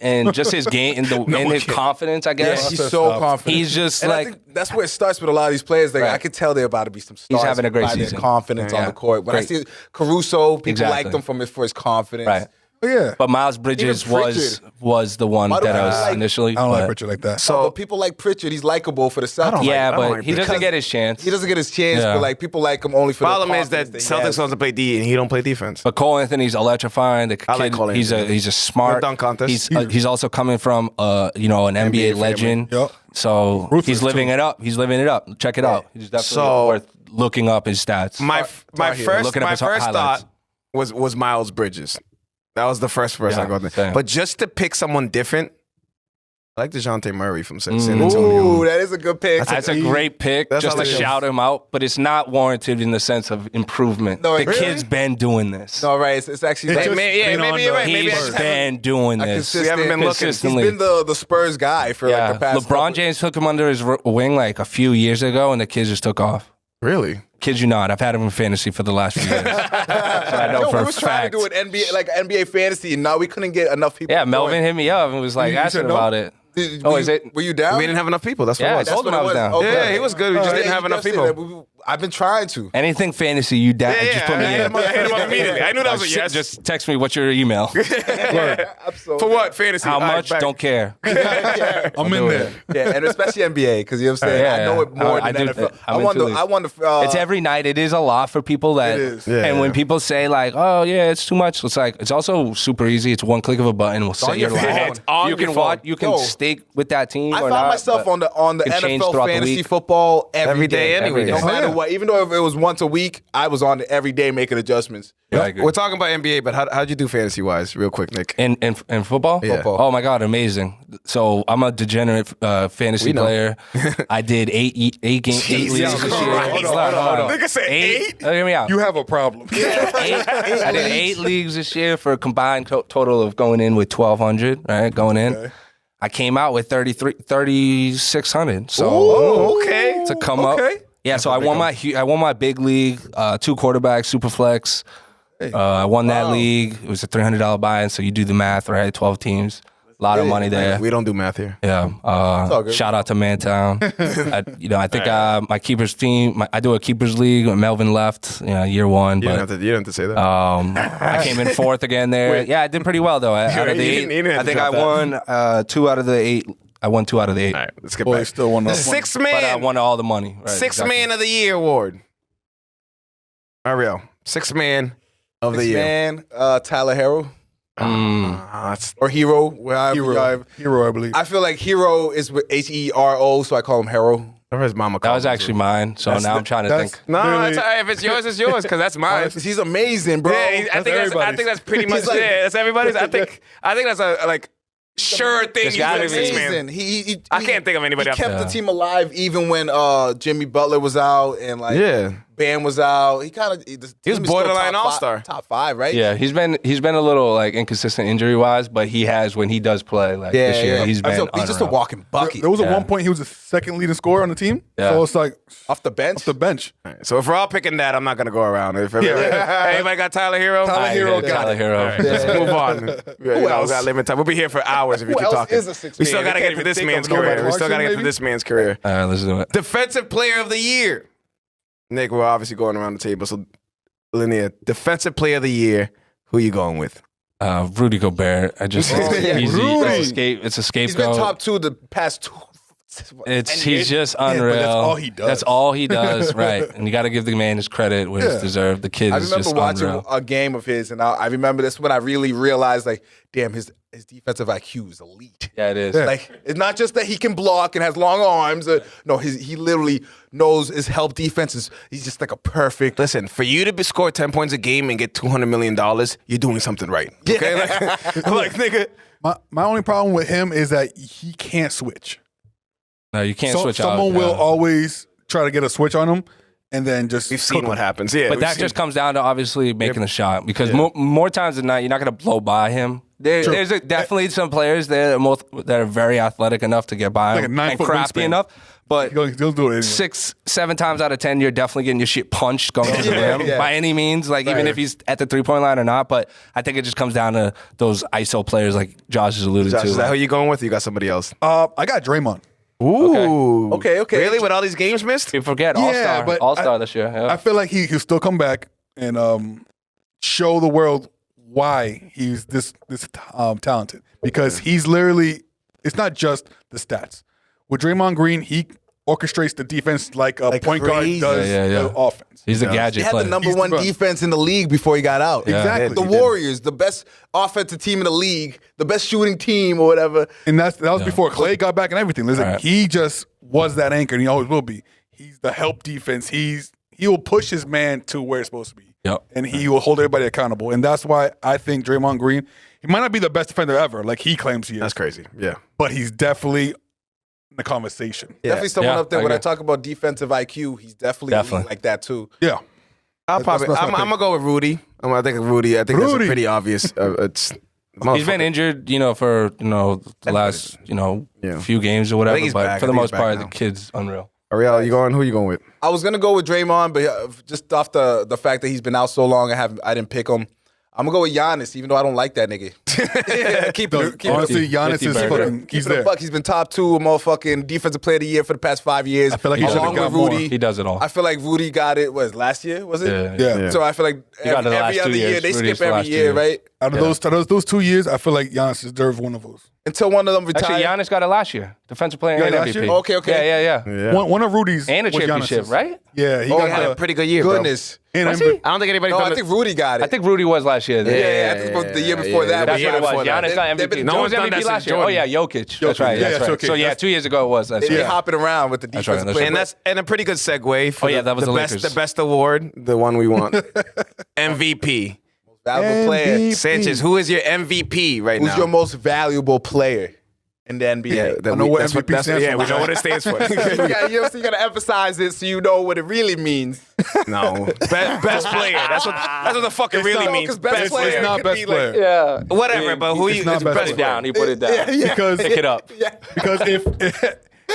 and just his game and his confidence, I Yeah, guess he's so confident. he's just And I like think that's where it starts with a lot of these players. Like Right. I could tell they're about to be some stars. having a great by their season. confidence on Yeah. the court. When I Great. see Caruso, people Exactly. liked him for his confidence. right. Oh, yeah. But Miles Bridges Even was the one Why do that I I was like- initially. I don't like but- Richard like that. So people like Pritchard. He's likable for the Celtics. Yeah, I don't but like he doesn't because get his chance. He doesn't get his chance, Yeah. but like people like him only for Problem the is that confidence he Celtics has. wants to play D and he don't play defense. But Cole Anthony's electrifying. The I like kid, Cole he's Anthony. a smart No dunk contest. He's also coming from an NBA legend. Yup. So Ruthless, he's living too. it up. He's living it up. Check it out. He's definitely So- worth looking up his stats. My first Looking up his thought highlights. was Miles Bridges. That was the first person Yeah, I got there. same. But just to pick someone different, I like DeJounte Murray from San Mm. Antonio. Ooh, that is a good pick. That's a great pick, That's just how to it is. shout him out, but it's not warranted in the sense of improvement. No, the really? kid's been doing this. No, right. It's actually It's like, just maybe been on you're the right. Maybe I He's just haven't- been doing a this. consistent. We haven't been looking. He's consistently. been the Spurs guy for like the past. LeBron couple- James took him under his wing like a few years ago, and the kid just took off. Really? Kid you not, I've had him in fantasy for the last few years. So I know No, for we a was trying fact. to do an NBA fantasy, and now we couldn't get enough people. Yeah, to Melvin join. hit me up and was like You asking said no? about it. Were is you- it? Were you down? We didn't have enough people. That's what Yeah, it was. I told him I was down. Okay. Yeah, he was good. We just didn't have enough definitely people. did. I've been trying to. Anything fantasy, you just put me I hit in. him up immediately. I knew that was a Shit, yes. Just text me what's your email. Absolutely. For what? Fantasy. How All right, much? back. Don't care. I'm in there. Yeah, and especially NBA because you know what I'm saying. Yeah, I know it more I than do- NFL. I'm I into wonder. these. I wonder. It's every night. It is a lot for people that. It is. Yeah, and when yeah. people say like, "Oh yeah, it's too much," it's like it's also super easy. It's one click of a button. We'll set your your phone. lineup. It's on You your can phone. watch. You can Yo. stick with that team. I or found not, myself but on the can change NFL throughout the fantasy week. football every Every day day. anyway. No Oh, matter yeah. what? Even though if it was once a week, I was on it every day making adjustments. Yeah, I agree. We're talking about NBA, but how'd you do fantasy wise, real quick, Nick? In football? Yeah. Football. Oh my God, amazing! So I'm a degenerate fantasy We know. player. I did eight leagues this year. Christ. Hold on. Nigga said eight? Hear me out. You have a problem. I did 8 leagues this year for a combined total of going in with 1,200. Right, going in. Okay. I came out with 3,600. So Oh, okay. to come up. Yeah, so I won my big league, 2 quarterbacks, super flex. I won that league. It was a $300 buy-in, so you do the math, right? 12 teams, a lot of money there. We don't do math here. Yeah. all good. Shout out to Mantown. I think my keepers team. I do a keepers league. Melvin left, year 1, You but don't have to say that. I came in 4th again there. Yeah, I did pretty well though. Out of the you 8, didn't have I to think I drop won 2 out of the 8. I won 2 out of the 8. All right, let's get Boy, back. still one up. Sixth But I man. won all the money. Right, Sixth exactly. man of the year award. Ariel, sixth man of the year. Man, Tyler Hero That's or Hero, wherever. Hero, I believe. I feel like Hero is with Hero, so I call him Hero. or his mama. That was actually mine. So now I'm trying to think. no. Literally- That's all right. If it's yours, it's yours because that's mine. He's amazing, bro. Yeah, I That's think everybody's. that's pretty much He's like- That's everybody's. I think that's a sure thing. There's He's gotta the be. sixth man. amazing. He I can't think of anybody He else. kept Yeah. the team alive even when Jimmy Butler was out and Yeah. Bam was out. He kind of He was borderline all-star. top 5, right? Yeah, he's been a little inconsistent injury wise, but he has when he does play this year. He's been He's just a unreal. walking bucket There was at Yeah. one point he was the second leading scorer on the team. Yeah. So it's like off the bench. off the bench. So if we're all picking that, I'm not gonna go around. If anybody got Tyler Hero, Tyler Hero Yeah, got Tyler it. Hero. All right, let's move on. We else? got limited time. We'll be here for hours if you Who keep else talking. is a sixth We man? still gotta I get can't to even this think man's of nobody. career. We still gotta get to Clarkson, this man's career. All right, let's do it. Defensive player of the year. Nick, we're obviously going around the table. So, Linnea, defensive player of the year. Who you going with? Rudy Gobert. I just it's Yeah, easy. Rudy. It's a He's been scapegoat. top 2 the past 2. He's just but unreal. that's all he does. That's all he does, right? And you got to give the man his credit where it's deserved. The kid I is remember just watching unreal. a game of his, and I remember this when I really realized, like, damn, his defensive IQ is elite. Yeah, it is. Like, it's not just that he can block and has long arms. No, he literally knows his help defenses. He's just like a perfect. Listen, for you to score 10 points a game and get $200 million, you're doing something right. Okay? Like nigga. My only problem with him is that he can't switch. No, you can't switch out. Someone will yeah. always try to get a switch on him, and then just We've seen cook what him. happens. Yeah. But we've that seen- just comes down to obviously making the shot because more times than not, you're not going to blow by him. There's definitely some players there that are very athletic enough to get by Like a him 9 and foot crafty wingspan. enough. But He'll do it anyway. 6-7 times out of 10, you're definitely getting your shit punched going to the rim by any means, like even if he's at the 3-point line or not. But I think it just comes down to those ISO players like Josh has alluded Josh, to. is that who you going with? Or you got somebody else? I got Draymond. Ooh. Okay. Really? With all these games missed? You forget Yeah, but All-Star this year. Yeah. I feel like he'll still come back and show the world why he's this talented. Because he's literally, it's not just the stats. With Draymond Green, he orchestrates the defense like a point crazy. guard does Yeah. the offense. He's a He gadget had player. the number He's the 1 best. defense in the league before he got out. Exactly. The Warriors, the best offensive team in the league, the best shooting team or whatever. And that was before Clay got back and everything. Listen, Right. he just was that anchor, and he always will be. He's the help defense. He will push his man to where it's supposed to be. Yep. And he will hold everybody accountable. And that's why I think Draymond Green, he might not be the best defender ever, like he claims he is, That's crazy. Yeah. but he's definitely in the conversation. Definitely someone Yeah, up there. I When I agree. talk about defensive IQ, he's definitely like that too. Yeah. I'm that's my I'm pick. gonna go with Rudy. I think Rudy. I think that's a Rudy. pretty obvious. It's He's been injured, for the last Yeah. few games or whatever. he's But back. for I the think most he's back part, now. the kid's unreal. Ariel, you going? Who you going with? I was gonna go with Draymond, but just off the fact that he's been out so long, I didn't pick him. I'm gonna go with Giannis, even though I don't like that nigga. keep it. Honestly, Giannis 50 is burger. fucking, he's Keep it a there. buck. He's been top 2 motherfucking defensive player of the year for the past 5 years. I feel like he should've along got with more. Rudy. He does it all. I feel like Rudy got it. Was last year? Was it? Yeah. Yeah. So I feel like He got it every the last other 2 year years. they Rudy's skip the every last 2 year, years. right? Out of those 2 years, I feel like Giannis deserves one of those. Until one of them retires. Actually, Giannis got it last year. Defensive player You and got it last MVP. year? Okay. Yeah. One of Rudy's And a was championship, Giannis's. right? Yeah, he Oh, got Had a the pretty good year, bro. Goodness. and Was MVP. he? I don't think anybody. No, done I think Rudy got it. I think Rudy was last year. Yeah, I think it was the year before that. That's Yeah, what it was. before that. Giannis got They've MVP. been- No no one's one's done MVP that last since year. Oh Jordan. yeah, Jokic. That's right. Yeah, That's so right. okay, So yeah, that's- 2 years ago it was. They've been hopping around with the right, defensive that's player. right. And a pretty good segue. For Oh, yeah, that was the best Lakers. the best award, the one we want. MVP. Valuable player. MVP. Sanchez, who is your MVP right Who's now? your most valuable player in the NBA? that I know what that's MVP stands yeah, for. we know what it stands for. You gotta emphasize it so you know what it really means. No, best player. That's what the fuck it really not, means. 'cause best player It's not could best be like- player. Yeah. Whatever, but who it's you not is best best player. player? Down. He put it down. Because Pick it up. Because if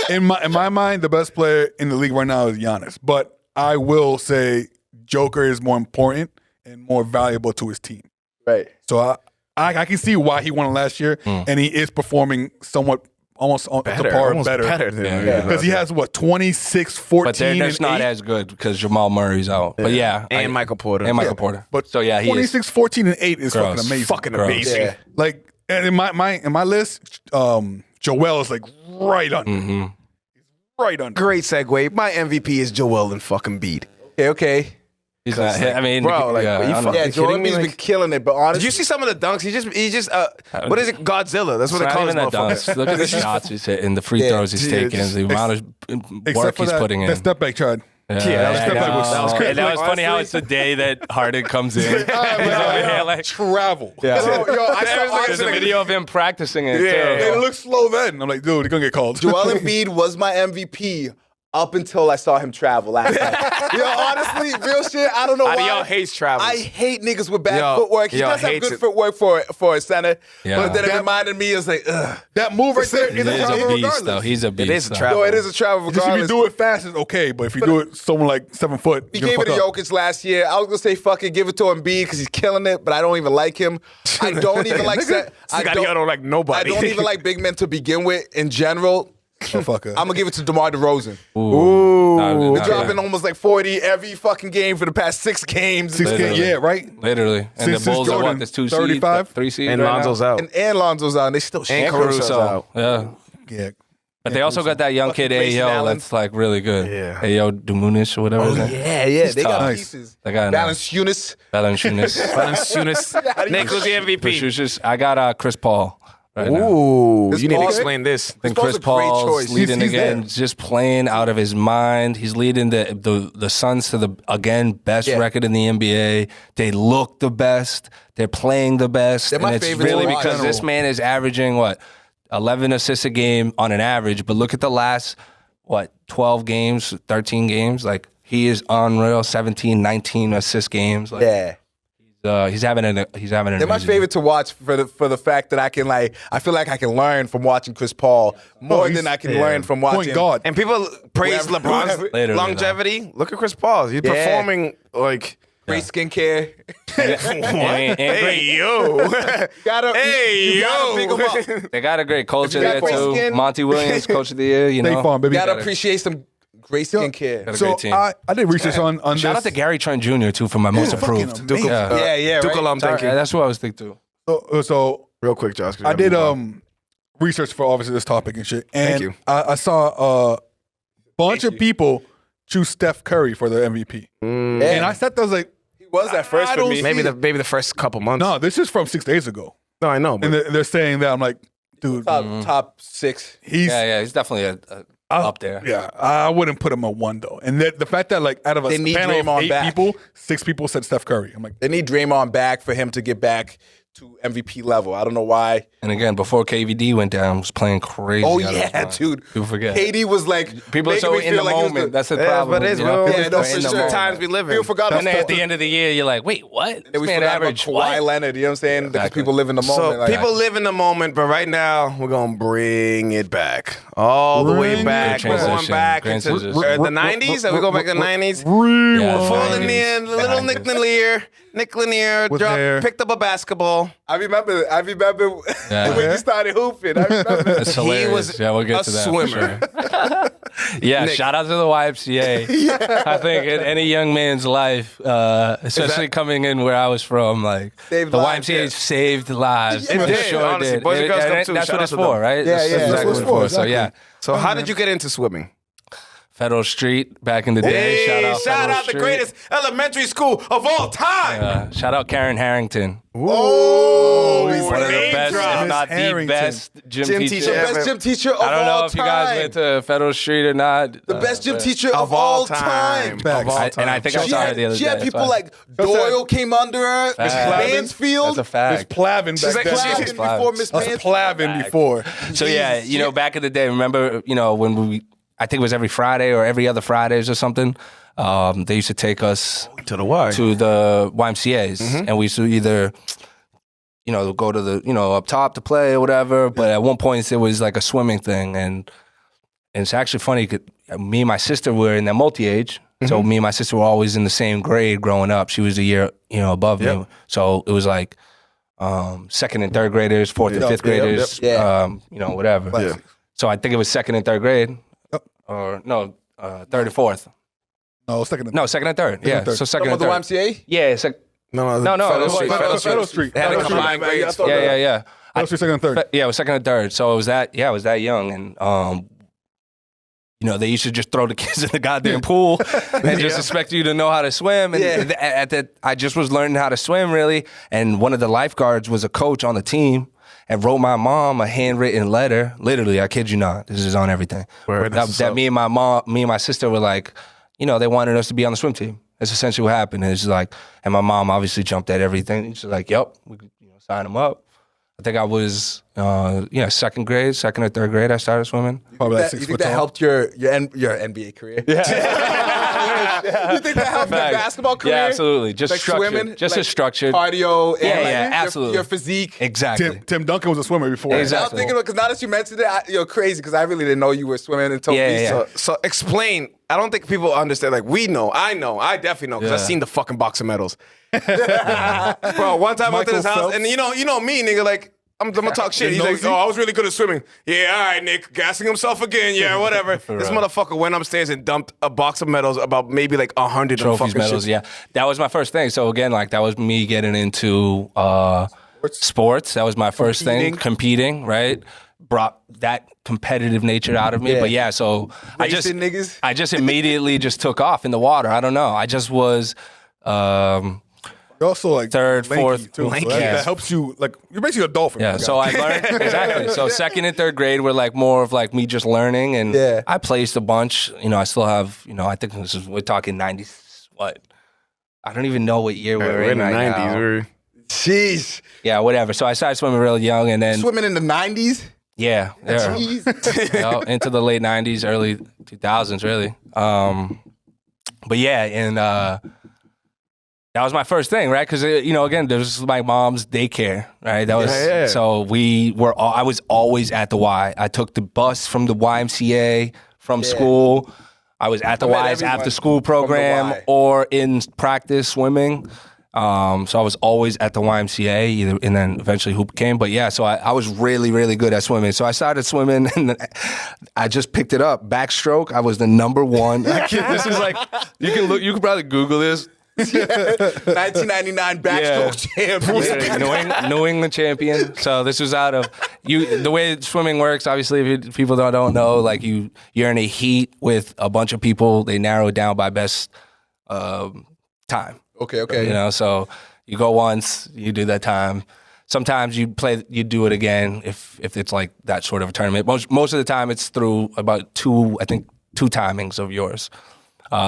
in my mind, the best player in the league right now is Giannis. But I will say Joker is more important and more valuable to his team. Right. So I can see why he won it last year, and he is performing somewhat almost on the par almost better. than Yeah. Because he has 26, 14, But they're just and not 8? as good because Jamal Murray's out. But yeah, And Michael Porter. and Michael Porter. But so yeah, he is 26, 14, and 8 is Gross. fucking amazing. fucking Gross. amazing. Yeah. Like, and in my list, Joel is like right under. Right under. Great segue. My MVP is Joel and fucking Embiid. Okay. He's not. I mean, bro, like, yeah, are you I don't know. fucking Yeah, kidding Joel me? Embiid's Like- been killing it, but honestly, Did you see some of the dunks? He just what is it? Godzilla. That's what It's they call not this even that motherfucker. dunks. Look at the shots he's hitting, the free Yeah, throws he's dude, taking, the amount of Except work for he's that, putting in. that step back, Chad. Yeah, that was I good. know. That was good. And that was funny how Honestly. it's the day that Harden comes in. He's over here like, Travel. Yo, I saw there's a honestly, video of him practicing it Yeah. It too. looks slow then. I'm like, dude, you're gonna get called. Joel Embiid was my MVP up until I saw him travel last night. Yo, honestly, real shit. I don't know why. Adiel hates travels. I hate niggas with bad Yo, footwork. He yo, does have hates good it. footwork for a center, Yeah. but then it That- reminded me, it's like, ugh. That move right there He is a is travel a beast, regardless. though. He's a beast. is a though. travel. No, it is a travel Just if you regardless. do it fast, it's okay. But if you do it someone like 7 foot, He you're gave it gonna to fuck up. Jokic last year. I was gonna say fuck it, give it to Embiid because he's killing it, but I don't even like him. I don't even like I don't like nobody. I don't even like big men to begin with in general. Motherfucker. I'm gonna give it to DeMar DeRozan. Ooh. He's dropping almost like 40 every fucking game for the past 6 games. 6 Literally. yeah, right. Literally. And Since the Bulls are Jordan, what? This 2 seed? 35? 3 seed? And right Lonzo's now? out. And Lonzo's out. And they still And shit. Caruso's out. Yeah. Yeah. But they also got that young kid Grayson Ayo Allen. that's like really good. Yeah. Ayo Dumunish or whatever. his name. Yeah. They got tough. pieces. They got Valanciunas. Valanciunas. Nick, who's the MVP? I got Chris Paul right now. Ooh, Chris you need to Paul? explain this. I think Paul's Chris a great Paul's choice. leading He's again, there. just playing out of his mind. He's leading the Suns to the best Yeah. record in the NBA. They look the best. They're playing the best. They're my and it's favorite really to watch. because this man is averaging 11 assists a game on an average. But look at the last 12 games, 13 games. Like he is unreal. 17, 19 assist games. Like, Yeah. he's having an They're my amazing- favorite to watch for the fact that I feel like I can learn from watching Chris Paul more he's- than I can learn from watching Point guard. And people praise Whoever- LeBron's Literally, longevity. Look at Chris Paul. He's Yeah. performing like. great skincare. and great. yo. Gotta, Hey, you gotta yo. pick 'em up. They got a great coach you there got great too. skin- Monty Williams, coach of the year. You State know, Farm, baby. Gotta appreciate some great skincare. Got a So great team. I did research on Shout this. out to Gary Trent Jr. too for my most fucking approved. amazing. Yeah, Duke right? alum, thank you. That's what I was thinking too. So Real quick, Josh. 'cause I we did gotta move on. research for obviously this topic and shit. And Thank you. I saw a bunch of people choose Steph Curry for the MVP. And I sat there, I was like, He was at first I for don't me. see- maybe the first couple months. no, this is from 6 days ago. No, I know. But And they're saying that. I'm like, dude, Top 6. he's Yeah, he's definitely up there. Yeah, I wouldn't put him at 1 though. And the fact that like out of a They need panel of Draymond 8 back. people, 6 people said Steph Curry. I'm like, They need Draymond back for him to get back to MVP level. I don't know why. And again, before KVD went down, was playing crazy. Oh out of his yeah, mind. dude. People forget. KD was like People are making so me in the feel like he was moment. That's the Yeah, problem. but it is, you know? bro. Yeah, no, We're for in the sure. moment. Times we live in. People forgot And then about at the end of the year, you're like, wait, what? And This we man forgot about averaged Kawhi what? Leonard. You know what I'm saying? Because Exactly. people live in the So moment. like, people live in the moment, but right now we're gonna bring it back, all the way Bring back. it We're going transition. back Great into transition. the '90s. Are we going back to the '90s? real. Yeah, Falling 90s. in, little Nick Lanier With hair. picked up a basketball. ball. I remember Yeah. when you started hooping. I remember. It's hilarious. He was we'll get a to that. for swimmer. sure. Yeah, Nick. shout out to the YMCA. I think in any young man's life, especially coming in where I was from, like Saved the lives, YMCA yeah. saved lives. It did, honestly. Boys and Girls Club too. That's Shout what out it's to for, them. right? Yeah, That's yeah. exactly That's what it's for. So yeah, So how did you get into swimming? Federal Street back in the day. Shout Federal out the Street. greatest elementary school of all time. Shout out Karen Harrington. Oh, he's One of the name best, drop. if not the Harrington. best gym Gym teacher. teacher. best gym teacher of all I time. don't know if you guys went to Federal Street or not. The best gym but- teacher of all time. Facts. And I think I She saw her had, the other she day. had that's people why. like Doyle came under her, Miss Facts. Mansfield. That's a Miss fact. Plavin She's back like then. Plavin. Plavin before Miss Us Mansfield. Plavin before. So yeah, Jesus, you know, shit. back in the day, remember, you know, when I think it was every Friday or every other Fridays or something. They used to take us To the Y. to the YMCA's, and we used to either, you know, go to the, you know, up top to play or whatever. But at one point, it was like a swimming thing, and it's actually funny. 'Cause me and my sister were in that multi-age, so me and my sister were always in the same grade growing up. She was a year, you know, above me, so it was like second and third graders, fourth and Yep, fifth yep, graders, yep. you know, whatever. Yeah. So I think it was second and third grade, or no, third and fourth. No, second. No, second and third. Yeah, and third. so second From and the third. YMCA? Yeah, No, No, Federal it was Street. Federal Street. They had a Federal Street. combined grades. yeah. Federal Street, second and third. Yeah, it was second and third. So it was that. Yeah, I was that young, and you know, they used to just throw the kids in the goddamn pool and just expect you to know how to swim. And at that, I just was learning how to swim really. And one of the lifeguards was a coach on the team and wrote my mom a handwritten letter. Literally, I kid you not. This is on everything. That me and my sister were like, you know, they wanted us to be on the swim team. That's essentially what happened. And it's like, and my mom obviously jumped at everything. She's like, "Yep, we could, you know, sign them up." I think I was, second or third grade. I started swimming. Probably like You 6 think foot that tall. helped your NBA career? You think that helped your Fact. basketball career? Yeah, absolutely. Just Like structured. swimming? Just like as structured. Cardio and Yeah, like yeah, your- absolutely. Your physique. Exactly. Tim Duncan was a swimmer before. Exactly. I'm thinking because now that you mentioned it, you're crazy because I really didn't know you were swimming until Yeah, me. yeah. So explain. I don't think people understand. Like we know, I definitely know because I've Yeah. seen the fucking box of medals. Bro, one time I went to his Michael house, Phelps. and you know me, nigga. Like I'm gonna talk shit. He's like, nosy? "Oh, I was really good at swimming." Yeah, all right, Nick, gassing himself again. Yeah, whatever. This motherfucker went upstairs and dumped a box of medals, about maybe like 100 of Trophies, fucking medals. shit. Yeah, that was my first thing. So again, like that was me getting into sports. That was my first thing, competing. Right, brought that competitive nature out of me. Yeah. But yeah, so Racing niggas? I just immediately just took off in the water. I don't know. I just was. You're also like Third, lanky, fourth, too. So lanky. that, Yeah. that helps you. Like you're basically a dolphin. Yeah, so I learned exactly. So second and third grade were like more of like me just learning, and Yeah. I placed a bunch. You know, I still have. You know, I think we're talking 90s. What? I don't even know what year we're in right now. Jeez. Yeah, whatever. So I started swimming really young, and then Swimming in the 90s? yeah, Jeez. you know, into the late 90s, early 2000s, really. But yeah, and that was my first thing, right? Because you know, again, there was my mom's daycare, right? That was Yeah. so I was always at the Y. I took the bus from the YMCA from school. I was at the met Y's everyone after school from the program Y. or in practice swimming. So I was always at the YMCA, and then eventually hoop came. But yeah, so I was really, really good at swimming. So I started swimming, and I just picked it up. Backstroke, I was the number one. This is like you can probably Google this. 1999 backstroke champion. New England champion. So this was out of you. The way swimming works, obviously, if people don't know, like you're in a heat with a bunch of people. They narrow it down by best time. Okay. You know, so you go once, you do that time. Sometimes you do it again if it's like that sort of a tournament. Most of the time, it's through about two timings of yours.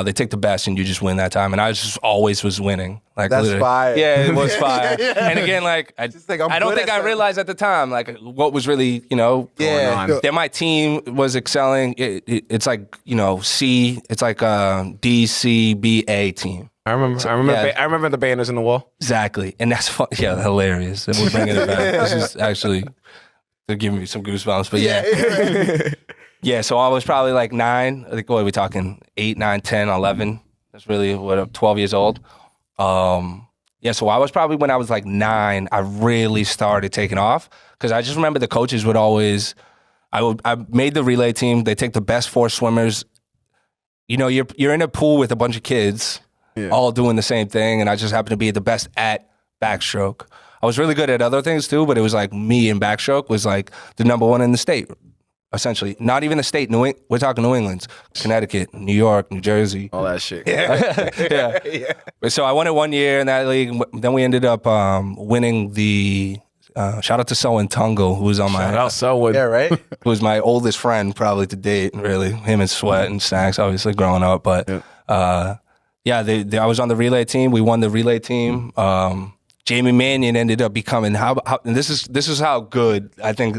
They take the best and you just win that time. And I just always was winning. Like That's literally. fire. Yeah, it was fire. And again, like I like, I'm don't good think at I something. realized at the time like what was really going on. That my team was excelling. It's like it's like a D, C, B, A team. I remember the banners in the wall. Exactly, and that's fun. Yeah, hilarious. And we're bringing it back. This is actually they're giving me some goosebumps. But yeah. So I was probably like 9. I think what are we talking? 8, 9, 10, 11. That's really what I'm 12 years old. Yeah, Yeah, so I was probably when I was like 9, I really started taking off because I just remember the coaches would always, I made the relay team. They take the best 4 swimmers. You know, you're in a pool with a bunch of kids, all doing the same thing, and I just happened to be the best at backstroke. I was really good at other things too, but it was like me in backstroke was like the number 1 in the state. Essentially, not even the state. We're talking New England, Connecticut, New York, New Jersey, all that shit. Yeah. So I won it 1 year in that league. Then we ended up winning the. Shout out to Selwyn Tungo, who was on my. Shout out Selwyn. Yeah, right. Who was my oldest friend probably to date. Really, him and Sweat and Snacks, obviously growing up. But I was on the relay team. We won the relay team. Jamie Mannion ended up becoming and this is how good I think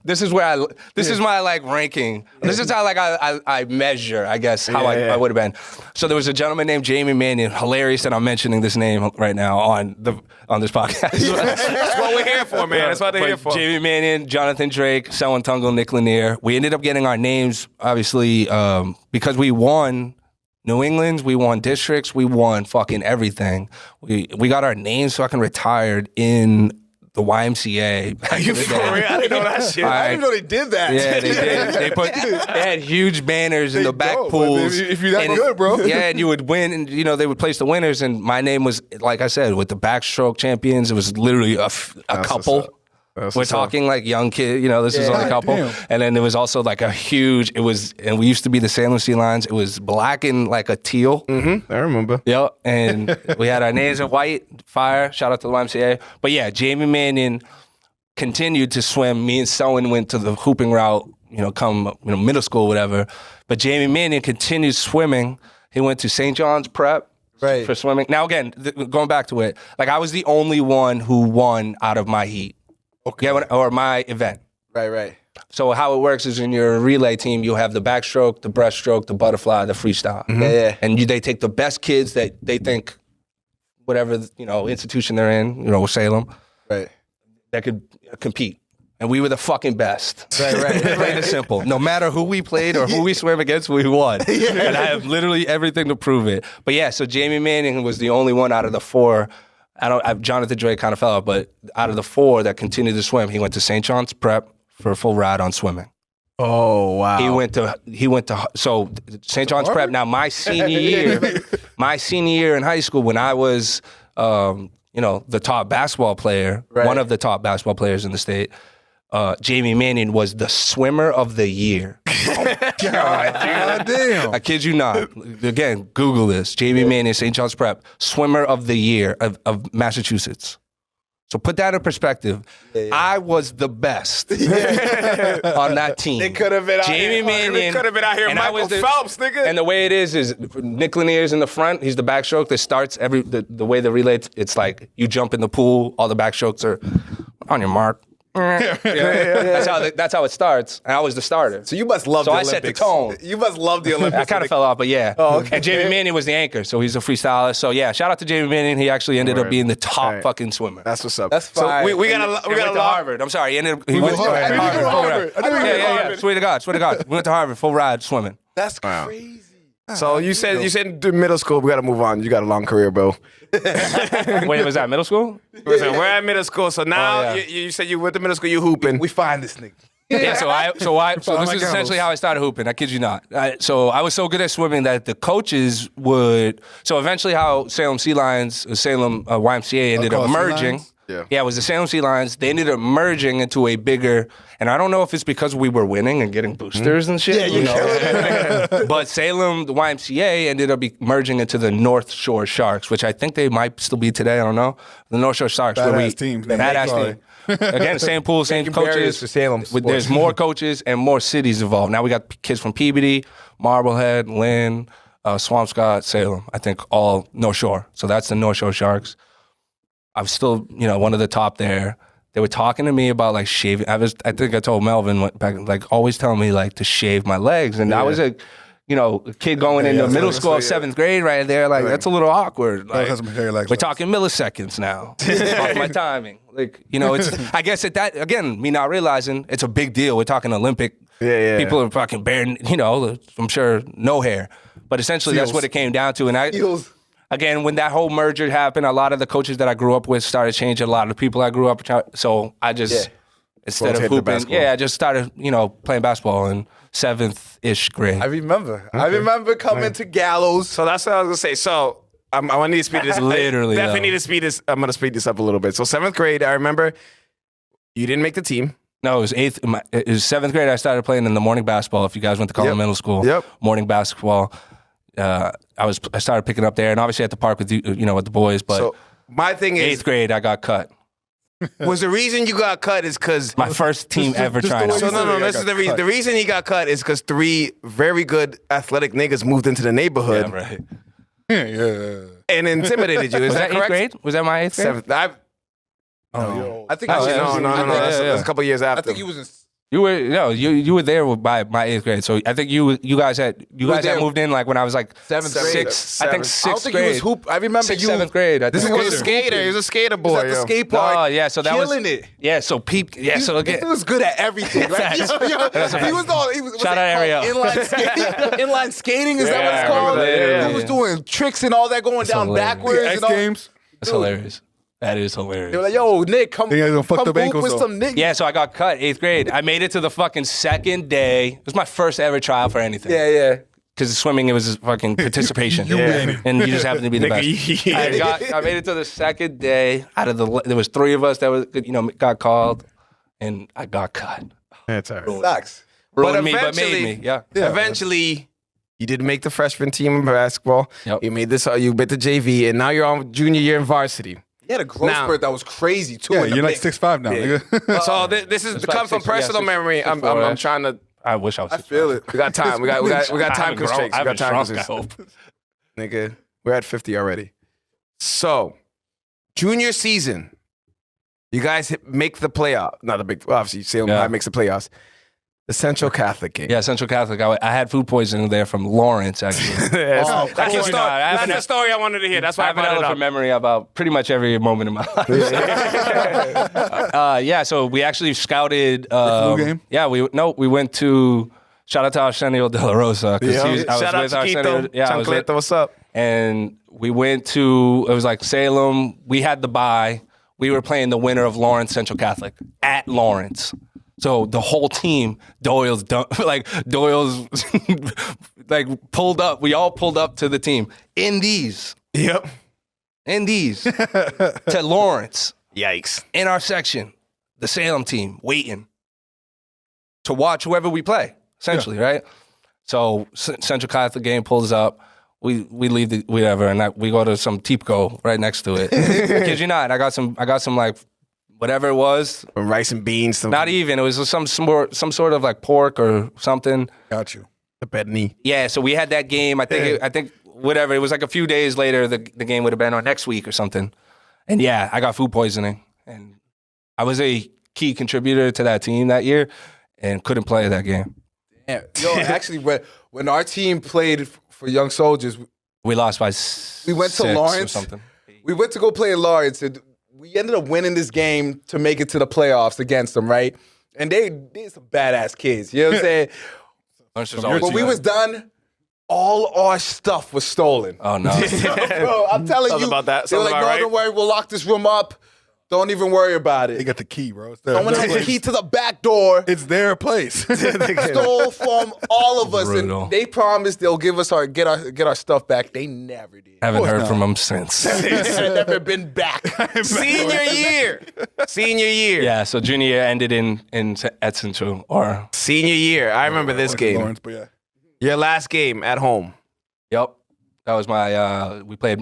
this is my like ranking. This is how like I measure, I guess, how I would have been. So there was a gentleman named Jamie Mannion. Hilarious that I'm mentioning this name right now on this podcast. That's what we're here for, man. That's what they're here for. Jamie Mannion, Jonathan Drake, Selwyn Tungo, Nick Lanier. We ended up getting our names obviously because we won New England, we won districts, we won fucking everything. We got our names fucking retired in the YMCA. Back in the day. I didn't know that shit. I didn't know they did that. Yeah, they did. They had huge banners in the back don't, pools. If you're that good, bro. Yeah, and you would win, and they would place the winners. And my name was, like I said, with the backstroke champions. It was literally a couple. We're talking like young kid, this is only a couple. Damn. And then there was also like and we used to be the Salem Sea Lions. It was black and like a teal. Mm-hmm. I remember. Yep. And we had our names in white, fire, shout out to the YMCA. But yeah, Jamie Mannion continued to swim. Me and Selwyn went to the hooping route, middle school, whatever. But Jamie Mannion continued swimming. He went to St. John's Prep. Right. For swimming. Now again, going back to it, like I was the only one who won out of my heat. Okay. Yeah, or my event. Right. So how it works is in your relay team, you have the backstroke, the breaststroke, the butterfly, the freestyle. Mm-hmm. Yeah. And they take the best kids that they think, whatever institution they're in, Salem, Right. that could compete. And we were the fucking best. Right. Plain and simple. No matter who we played or who we swam against, we won. And I have literally everything to prove it. But yeah, so Jamie Manning was the only one out of the 4. Jonathan Drake kind of fell out, but out of the 4 that continued to swim, he went to St. John's Prep for a full ride on swimming. Oh wow! He went to so St. John's Prep. Now my senior year in high school, when I was the top basketball player, one of the top basketball players in the state, Jamie Mannion was the swimmer of the year. God damn. I kid you not. Again, Google this. Jamie Mannion, St. John's Prep, swimmer of the year of Massachusetts. So put that in perspective. I was the best on that team. They could have been out Jamie here. Mannion. They could have been out here. And I Michael was Phelps, nigga. And the way it is Nick Lanier's in the front. He's the backstroke that starts the way the relay. It's like you jump in the pool. All the backstrokes are on your mark. That's how it starts. And I was the starter. So you must love the Olympics. I set the tone. You must love the Olympics. I kind of fell off, but yeah. Oh, okay. And Jamie Mannion was the anchor, so he's a freestyler. So yeah, shout out to Jamie Mannion. He actually ended up being the top fucking swimmer. That's what's up. That's fine. So we got to Harvard. I'm sorry. He went to Harvard. Yeah. Swear to God. We went to Harvard, full ride swimming. That's crazy. So you said do middle school. We got to move on. You got a long career, bro. Wait, was that middle school? Listen, we're at middle school, so now you said you went to middle school. You hooping. We find this nigga. Yeah, so this is essentially how I started hooping. I kid you not. So I was so good at swimming that the coaches would. So eventually, how Salem Sea Lions, Salem YMCA ended up merging. Yeah, it was the Salem Sea Lions. They ended up merging into a bigger, and I don't know if it's because we were winning and getting boosters and shit. But Salem, the YMCA, ended up merging into the North Shore Sharks, which I think they might still be today. I don't know. The North Shore Sharks. Badass team. Again, same pool, same coaches. For Salem There's more coaches and more cities involved. Now we got kids from Peabody, Marblehead, Lynn, Swampscott, Salem. I think all North Shore. So that's the North Shore Sharks. I was still, one of the top there. They were talking to me about like shaving. I think I told Melvin back, like always telling me like to shave my legs. And I was a kid going into middle school of 7th grade right there. Like that's a little awkward. Like, we're talking milliseconds now off my timing. Like, it's, I guess at that, again, me not realizing it's a big deal. We're talking Olympic. People are fucking bare, I'm sure no hair. But essentially that's what it came down to. And I again, when that whole merger happened, a lot of the coaches that I grew up with started changing. A lot of the people I grew up with. So I just, instead of Rotated to hooping, basketball. I just started, playing basketball in 7th-ish grade. I remember coming to Gallows. So that's what I was gonna say. So I need to speed this. Literally, definitely though. need to speed this. I'm gonna speed this up a little bit. So 7th grade, I remember you didn't make the team. No, it was it was 7th grade. I started playing in the morning basketball. If you guys went to Collin Middle School, Yep. morning basketball. I started picking up there, and obviously at the park with with the boys. But So my thing is, 8th grade, I got cut. was the reason you got cut is because My first team ever just the trying way out. So you no, said it, I this is got the reason. cut. The reason he got cut is because 3 very good athletic niggas moved into the neighborhood Yeah, right. Yeah. and intimidated you. Is Was that that 8th correct? grade? Was that my 8th grade? 7th. Yo. I think Oh, Actually, yeah, no. yeah, That's yeah. a couple years after. I think he was in. You were there by my 8th grade. So I think you guys had there. moved in like when I was like 7th grade. sixth. I think Seventh. I don't 6th think he was grade. hoop. I remember 6th, you. 7th grade. I This think. is he was a skater. He was a skater boy. at the yo. skate park. Oh yeah, so that was killing it. Yeah, so Pete. Yeah, so again, He was good at everything. Like, Facts. he was all. He was, what's Shout it out called? Ariel. Inline skating. Inline skating is Yeah, that what I it's called? remember that, yeah, He was yeah. doing tricks and all that, going down hilarious. backwards. X and all. Games. that's hilarious. That is hilarious. They were like, "Yo, Nick, come, They gonna fuck come the hoop ankles with off. some niggas." Yeah, so I got cut 8th grade. I made it to the fucking 2nd day. It was my first ever trial for anything. yeah. Because swimming, it was just fucking participation. You made it. And you just happened to be the best. Nigga, I made it to the 2nd day. There was 3 of us that got called, and I got cut. That's all right. Sucks. Ruined me, but eventually- made me. Yeah. Eventually, you did make the freshman team in basketball. Yep. You made this. You made the JV, and now you're on junior year in varsity. He had a growth Now- spurt that was crazy too. Yeah, in the you're like mix. 6'5" now. nigga. So this is It's come like from 6'4", yeah, personal 6'4", memory. I'm yeah. trying to. I wish I was. I feel it. We got time. We got time constraints. I We got haven't time shrunk, I constraints. hope. Nigga, we're at 50 already. So, junior season, you guys make the playoff. Not the big. Obviously, Salem Yeah. High makes the playoffs. The Central Catholic game. Yeah, Central Catholic. I had food poisoning there from Lawrence, actually. Yes. Oh, That's the course story. not. I That's haven't- the story I wanted to hear. That's I why I have an brought it elephant up. memory about pretty much every moment in my life. Yeah, so we actually scouted. flu game? Yeah, we went to. Shout out to Arsenio De La Rosa. 'cause Yeah. he was- I was Shout out with to Arsenio. Quito. Yeah, I was with- Chancleta, what's up? and we went to. It was like Salem. We had the bye. We were playing the winner of Lawrence Central Catholic at Lawrence. So the whole team, Doyle's like pulled up. We all pulled up to the team in these Yep. to Lawrence Yikes. in our section, the Salem team waiting to watch whoever we play, essentially, right? So Central Catholic game pulls up. We leave the whatever, and we go to some Tipco right next to it. Kid you not, I got some like whatever it was. Rice and beans. Not even. It was some sort of like pork or something. Got you. the bed knee. Yeah, so we had that game. I think whatever. It was like a few days later. The game would have been, or next week or something. And yeah, I got food poisoning, and I was a key contributor to that team that year, and couldn't play that game. Damn. Yo, actually, when our team played for Young Soldiers, We lost by we went to 6 or Lawrence. something. We went to go play in Lawrence, and we ended up winning this game to make it to the playoffs against them, right? And they're some badass kids. You know what I'm saying? Lawrence was From always your When we team. was done, all our stuff was stolen. Oh no. Bro, I'm telling Something you. about that. They were Something like, about no, right. don't worry, we'll lock this room up. Don't even worry about They it. got the key, bro. It's their Someone has the place. key to the back door. It's their place. Stole from all of us, Brutal. and they promised they'll give us get our stuff back. They never did. Haven't course heard not. from him since. They've never been back. Senior year. Senior year. Yeah, so junior year ended at Central, or Senior year. I remember this game. Lawrence, but yeah. Your last game at home. yep, that was my. We played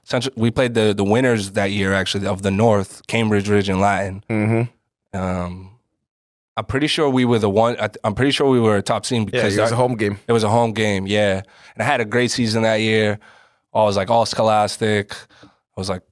Central. We played the winners that year actually of the North, Cambridge Ridge and Latin. Mm-hmm. I'm pretty sure we were the one. I'm pretty sure we were a top team Yeah, because it was a home game. It was a home game, yeah. And I had a great season that year. I was like all scholastic. I was like,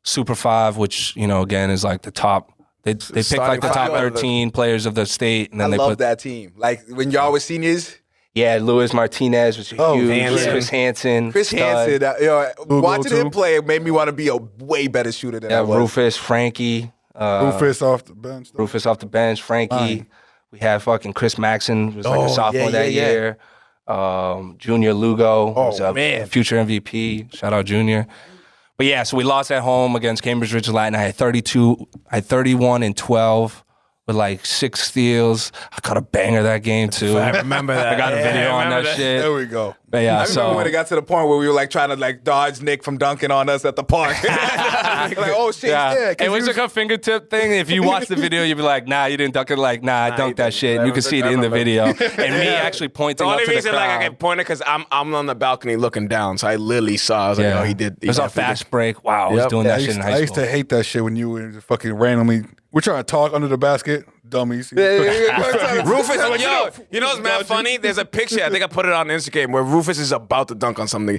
Super 5, which, again is like the top. They picked like Starting the top five of the- 13 players of the state. And I then they love put, that team. Like when y'all were seniors, yeah, Luis Martinez was huge. Hansen. Chris Hansen. Chris stud. Hansen. Watching him too. play made me want to be a way better shooter than I Yeah, was. Rufus, Frankie. Rufus off the bench. Rufus off the bench, Frankie. Fine. We had fucking Chris Maxon, was like a sophomore yeah, that yeah, yeah. year. Junior Lugo, who's a man. future MVP. Shout out Junior. But yeah, so we lost at home against Cambridge Ridge Latin. I had 31 and 12 with like 6 steals. I caught a banger that game too. I remember that. I got a video on that remember shit. There we go. But yeah, I remember when it got to the point where we were like trying to like dodge Nick from dunking on us at the park. Like, oh shit, yeah. It was like a fingertip thing. If you watch the video, you'd be like, nah, you didn't dunk it. Like, nah, I dunked that shit. And you can see it in the video. And me actually The pointing up only to the reason crowd. like I get pointed because I'm on the balcony looking down, so I literally saw. I was like, oh, he did. It was a definitely fast break. Wow, I was doing Yeah, that shit in high I used school. to hate that shit when you were fucking randomly. We're trying to talk under the basket, dummies. Rufus, yo, you know what's mad funny? There's a picture, I think I put it on Instagram, where Rufus is about to dunk on something.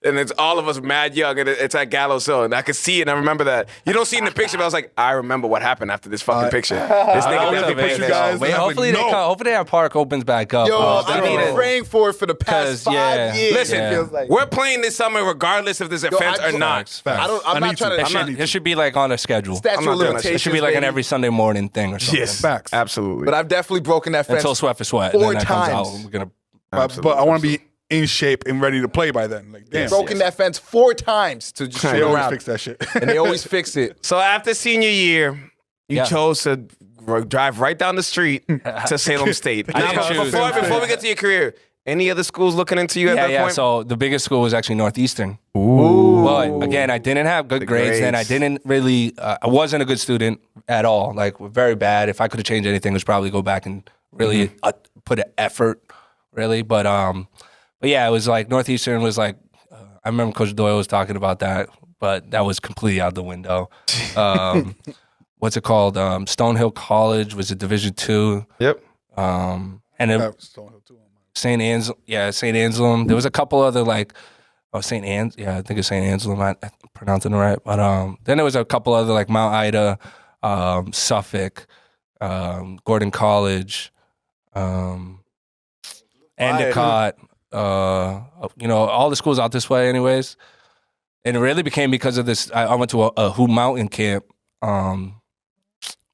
And it's all of us mad young, and it's at Gallows Hill. And I could see it, and I remember that. You don't see it in the picture, but I was like, I remember what happened after this fucking picture. This nigga definitely put paid you attention. guys- Wait, I'm hopefully like, they no. come, hopefully that park opens back up. Yo, bro. I've They need been it. praying for it for the past 'Cause, 5 years. Listen, it feels like. we're playing this summer regardless if there's a fence or not. Facts. I'm I not need trying to- It I'm should, not- it should be like on a schedule. Statute I'm not of doing that. limitations. It should be like an baby. every Sunday morning thing or something. Yes, Facts. absolutely. But I've definitely broken that fence. Until Sweat for Sweat. 4 then that comes out. times. We're gonna. But I want to be in shape and ready to play by then. Like, damn. Broken that fence 4 times to just They shoot always around. fix that shit. And they always fix it. So after senior year, you Yeah. chose to drive right down the street to Salem State. I didn't Now, choose. before we get to your career, any other schools looking into you at Yeah, that yeah. point? So the biggest school was actually Northeastern. But again, I didn't have good grades. Then I grades. didn't really. I wasn't a good student at all. Like very bad. If I could have changed anything, it was probably go back and really put an effort. Really, but yeah, it was like Northeastern was like. I remember Coach Doyle was talking about that, but that was completely out the window. What's it called? Stonehill College was a Division II. Yep. And it, St. Anselm. There was a couple other St. Anne's. Yeah, I think it's St. Anselm. I'm pronouncing it right. But then there was a couple other like Mount Ida, Suffolk, Gordon College, Endicott. All the schools out this way, anyways. And it really became because of this. I went to a Hoop Mountain camp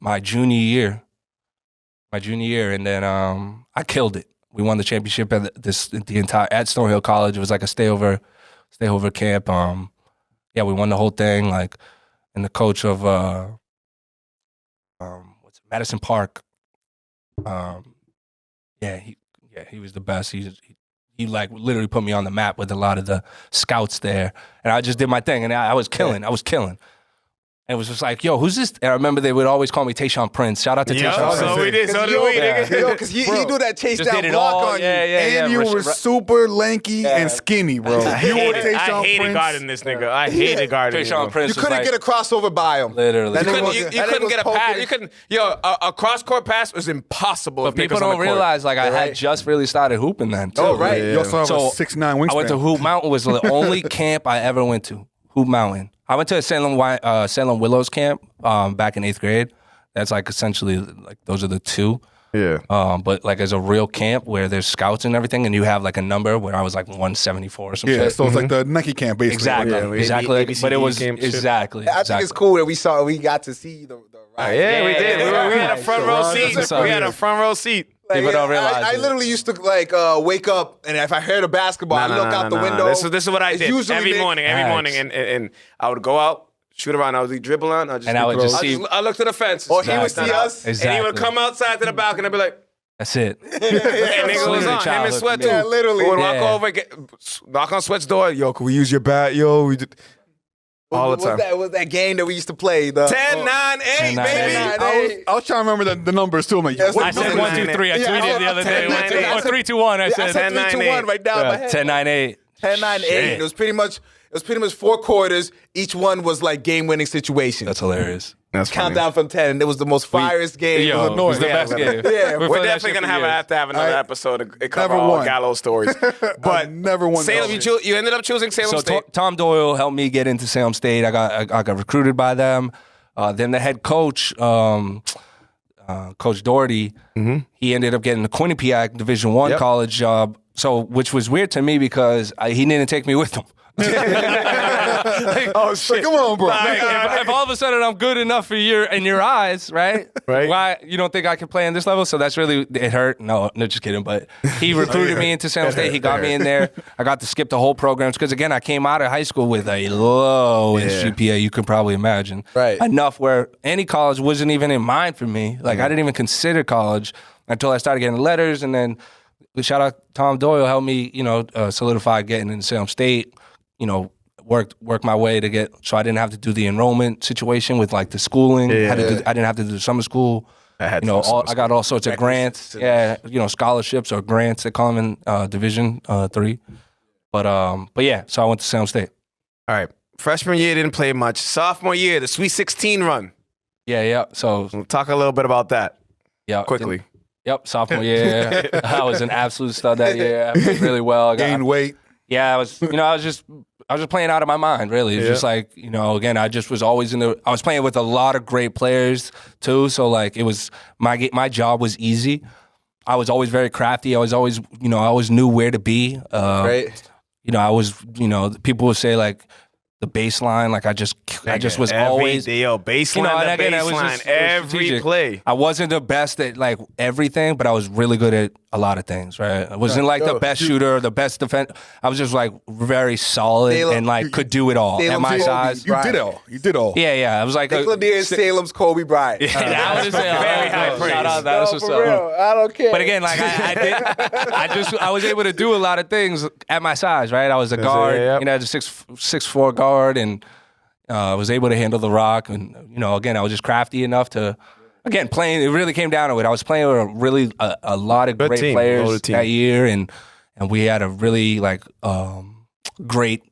my junior year, and then I killed it. We won the championship at at Stonehill College. It was like a stayover camp. Yeah, we won the whole thing. Like, and the coach of Madison Park. He was the best. He like literally put me on the map with a lot of the scouts there, and I just did my thing, and I was killing. And it was just like, yo, who's this? And I remember they would always call me Tayshaun Prince. Shout out to Tayshaun Prince. So we did. So did we, nigga. Yo, because he do that chase Just down did it block all. on you. And you were super lanky and skinny, bro. You were I Tayshaun hated Prince. guarding this nigga. I hated guarding Tayshaun him. Prince You was couldn't like, get a crossover by him. literally. That You nigga couldn't, was- you that nigga couldn't was get a pass. poking. You couldn't. A cross court pass was impossible. But if Nick people was on don't the court. realize, like, I Right. had just really started hooping then, too. Oh, right. You also have So, a 6'9" wingspan. I went to Hoop Mountain. Was the only camp I ever went to. Hoop Mountain. I went to a Salem Willows camp back in 8th grade. That's like essentially like those are the two. Yeah. But like as a real camp where there's scouts and everything, and you have like a number where I was like 174 or some Yeah, shit. so it's like the Nike camp, basically. Exactly, Yeah, we- exactly. ABCD But it was camp shit. exactly. I think it's cool that we got to see the ride. Yeah, we did. We had a front row Right. seat. So- We had a front row seat. People don't realize I it. literally used to like wake up and if I heard a basketball, I look out the window. This is what I It's did usually every Nick. morning, Facts. and I would go out, shoot around. I would dribble on. And I would just see- I look to the fence. Or he would see us. And he would come outside to the balcony and be like, That's it. and nigga was Literally on. Him and childhood Sweat for too. me. Yeah, literally. We would Yeah. walk over, knock on Sweat's door. Yo, can we use your bat? Yo, we did. All the time. What was that game that we used to play? The 10, 9, 8, 10, 9, baby. 8. I was trying to remember the numbers too. I'm like, Yes, what I said Ten, 1, 2, nine, 3. I yeah, tweeted the other day. 10, 9, 8. Or 3, 2, 1. I I said said 10, 3, 2, 9, 1 right down my head. 10, 9, 8. 10, 9, 8. Shit. It was pretty much 4 quarters. Each one was like game-winning situation. That's hilarious. That's Countdown from 10. And it was the most fireest game. Yo, it was the Yeah, best game. Yeah, We're played that definitely shit gonna for have years. another episode and cover Never all won. Gallo stories. But never won. Salem, you ended up choosing Salem So State. Tom Doyle helped me get into Salem State. I got recruited by them. Then the head coach, Coach Doherty, he ended up getting the Quinnipiac Division I college job. So, which was weird to me because he didn't take me with him. Oh shit! Come on, bro. Like, if all of a sudden I'm good enough for in your eyes, right? Right. Why you don't think I can play in this level? So that's really it hurt. No, just kidding. But he recruited me into San Jose State. He got me in there. I got to skip the whole programs because again, I came out of high school with a lowest GPA you can probably imagine. Right. Enough where any college wasn't even in mind for me. Like I didn't even consider college until I started getting letters, and then shout out Tom Doyle helped me, solidify getting into Salem State. Work my way to get, so I didn't have to do the enrollment situation with like the schooling. I didn't have to do summer school. I got all sorts of grants. Scholarships or grants that come in Division 3. But yeah, so I went to Salem State. All right. Freshman year didn't play much. Sophomore year, the Sweet 16 run. Yeah. So We'll talk a little bit about that. Yeah, quickly. Sophomore year. I was an absolute stud that year. I played really well. Gained weight. Yeah, I was just playing out of my mind, really. It's just like, again, I just was always I was playing with a lot of great players too. So like it was, my job was easy. I was always very crafty. I was always, I always knew where to be. Right. I was, people would say like the baseline, like I just was always. Baseline, and again, baseline, every strategic. play. I wasn't the best at like everything, but I was really good at a lot of things, right? I wasn't like the best shooter or the best defender. I was just like very solid and like could do it all at my size. You did all. You did all. Yeah. I was like Nick Lanier is Salem's Kobe Bryant. I would say very high praise. Shout out, that's what's for up. real. I don't care. But again, like I was able to do a lot of things at my size, right? I was a guard, a 6'4" guard, and was able to handle the rock, and again, I was just crafty enough to, again, playing. It really came down to it. I was playing with a lot of great players that year, and we had a really like great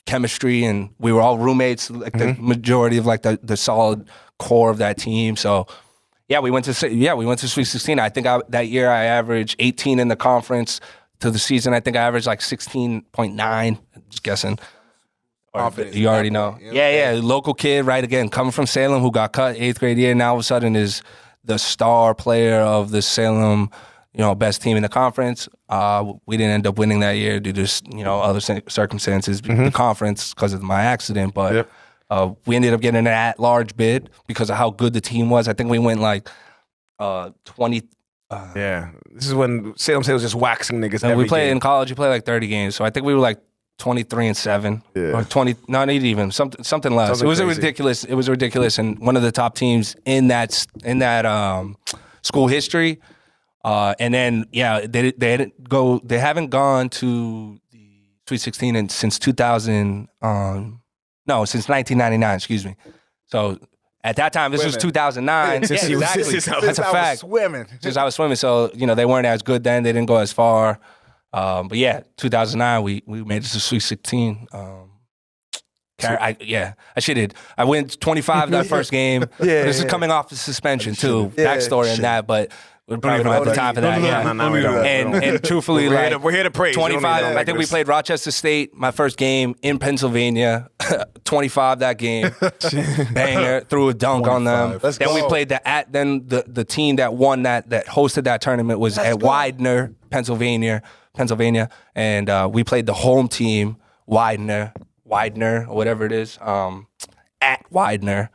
chemistry, and we were all roommates, like the majority of like the solid core of that team. So we went to Sweet 16. I think that year I averaged 18 in the conference. To the season, I think I averaged like 16.9. Just guessing. Confidence. You already know. Yeah. Local kid, right? Again, coming from Salem, who got cut 8th grade year, now all of a sudden is the star player of the Salem, best team in the conference. We didn't end up winning that year due to other circumstances, the conference because of my accident. But we ended up getting an at-large bid because of how good the team was. I think we went like 20. This is when Salem State was just waxing niggas. And every we played game. in college. You play like 30 games, so I think we were like 23-7 or 20. Not even something less. Something it was crazy. ridiculous. It was ridiculous, and one of the top teams in that school history. And then they haven't gone to the Sweet 16 since 2000. Since 1999. Excuse me. So. At that time, this was 2009. Since he was- since I was- That's a fact. Swimming. Since I was swimming, so they weren't as good then. They didn't go as far. But yeah, 2009, we made it to Sweet 16. I shitted. I went 25 that first game. This is coming off the suspension too. Backstory on that, but we probably don't have the time for that. No, we don't. And truthfully, We're here to praise. We don't need 25. that, I think we Chris. played Rochester State my first game in Pennsylvania. 25 that game, banger, threw a dunk on them. Let's Then we go. played the team that won that hosted that tournament was at Widener, Pennsylvania, and we played the home team Widener or whatever it is, at Widener.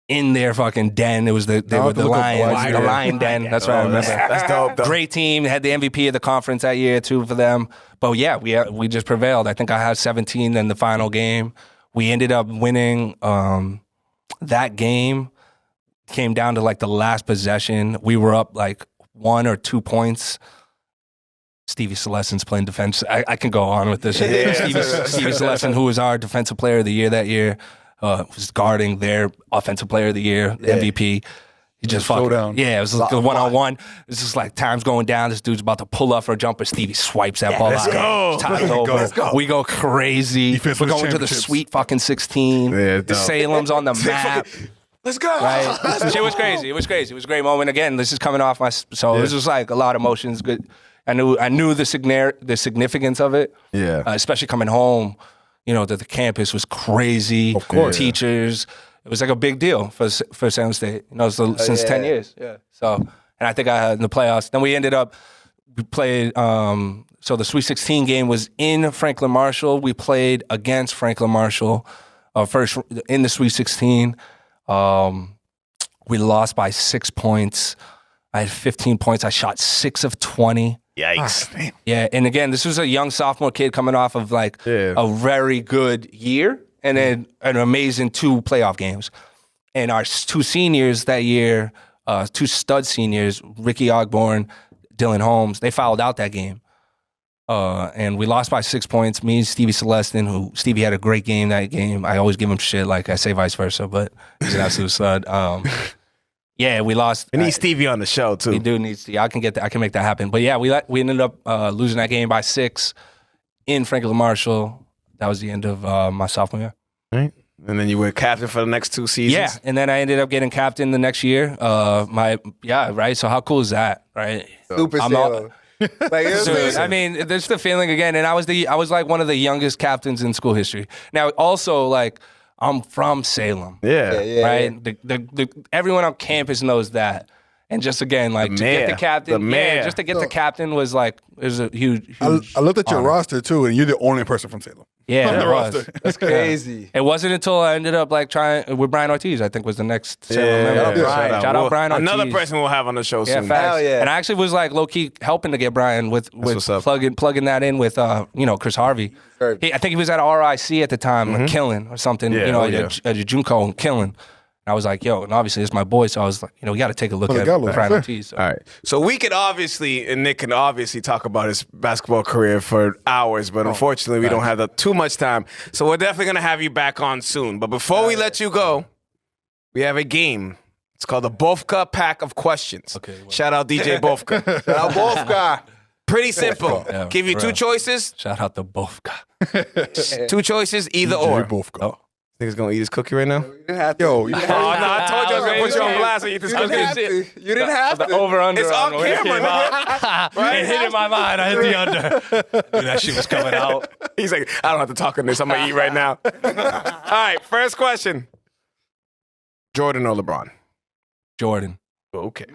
In their fucking den, it was the Lion Den. That's what I remember. That's dope, though. Great team. Had the MVP of the conference that year too for them. But yeah, we just prevailed. I think I had 17 in the final game. We ended up winning that game. Came down to like the last possession. We were up like 1 or 2 points. Stevie Celestin's playing defense. I can go on with this. Stevie Celestin, who was our defensive player of the year that year. Was guarding their offensive player of the year, the MVP. He just fucking showdown. Yeah, it was like a one-on-one. It's just like time's going down. This dude's about to pull up for a jumper. Stevie swipes that ball out. go. Time's over. Let's go. We go crazy. Defense We're wins going to the championships. Sweet fucking 16. Yeah, dope. Salem's on the map. Let's go. Right? Shit was crazy. It was crazy. It was a great moment. Again, this is coming off so it was just like a lot of emotions. Good. I knew the significance of it. Yeah. Especially coming home. That the campus was crazy. Of course. Teachers. It was like a big deal for Salem State. Since 10 years. Yeah. So, and I think I had in the playoffs. Then we played So the Sweet 16 game was in Franklin Marshall. We played against Franklin Marshall first in the Sweet 16. We lost by 6 points. I had 15 points. I shot 6 of 20. Yikes. Yeah, and again, this was a young sophomore kid coming off of like a very good year and then an amazing 2 playoff games. And our 2 seniors that year, 2 stud seniors, Ricky Ogborn, Dylan Holmes, they fouled out that game. And we lost by 6 points. Me and Stevie Celestin, Stevie had a great game that game. I always give him shit, like I say vice versa, but he's an absolute stud. Yeah, we lost. We need Stevie on the show too. We do need Stevie. I can make that happen. But yeah, we ended up losing that game by 6 in Franklin Marshall. That was the end of my sophomore year. Right. And then you were captain for the next 2 seasons. Yeah, and then I ended up getting captain the next year. Right. So how cool is that, right? Super Salem. Like, it was Dude, amazing. I mean, there's the feeling again, and I was like one of the youngest captains in school history. Now, also like I'm from Salem, Yeah. right? The everyone on campus knows that, and just again like to get the captain, just to get the captain was like it was a huge. I looked at your honor. roster too, and you're the only person from Salem. Yeah, on the it was. roster. That's crazy. It wasn't until I ended up like trying with Brian Ortiz. I think was the next Salem member. Shout out Brian Ortiz. Another person we'll have on the show Yeah, soon. facts. Hell yeah. And I actually was like low key helping to get Brian with what's up. plugging that in with Chris Harvey. Heard. I think he was at RIC at the time, like killing or something. Yeah, At a Junco and killing. And I was like, yo, and obviously it's my boy, so I was like, we got to take a look at gotta look, Brian sure. Ortiz. So. All right. So we could obviously, and Nick can obviously talk about his basketball career for hours, but unfortunately we don't have too much time. So we're definitely going to have you back on soon. But before we let you go, we have a game. It's called the Bofka Pack of Questions. Okay, well. Shout out DJ Bofka. Now, both guys. Pretty simple. Yeah, Give you for 2 real. choices. Shout out to both guys. 2 choices, either or. both go. Nigga's going to eat his cookie right now? You didn't have to. Yo, you Oh, no, I told you I was going to put you on blast and eat this You didn't have cookie. to. You didn't have The to. over under. It's on camera, nigga. It hit in my mind. I hit the under. Dude, that shit was coming out. He's like, I don't have to talk on this. I'm going to eat right now. All right, first question. Jordan or LeBron? Jordan. Okay.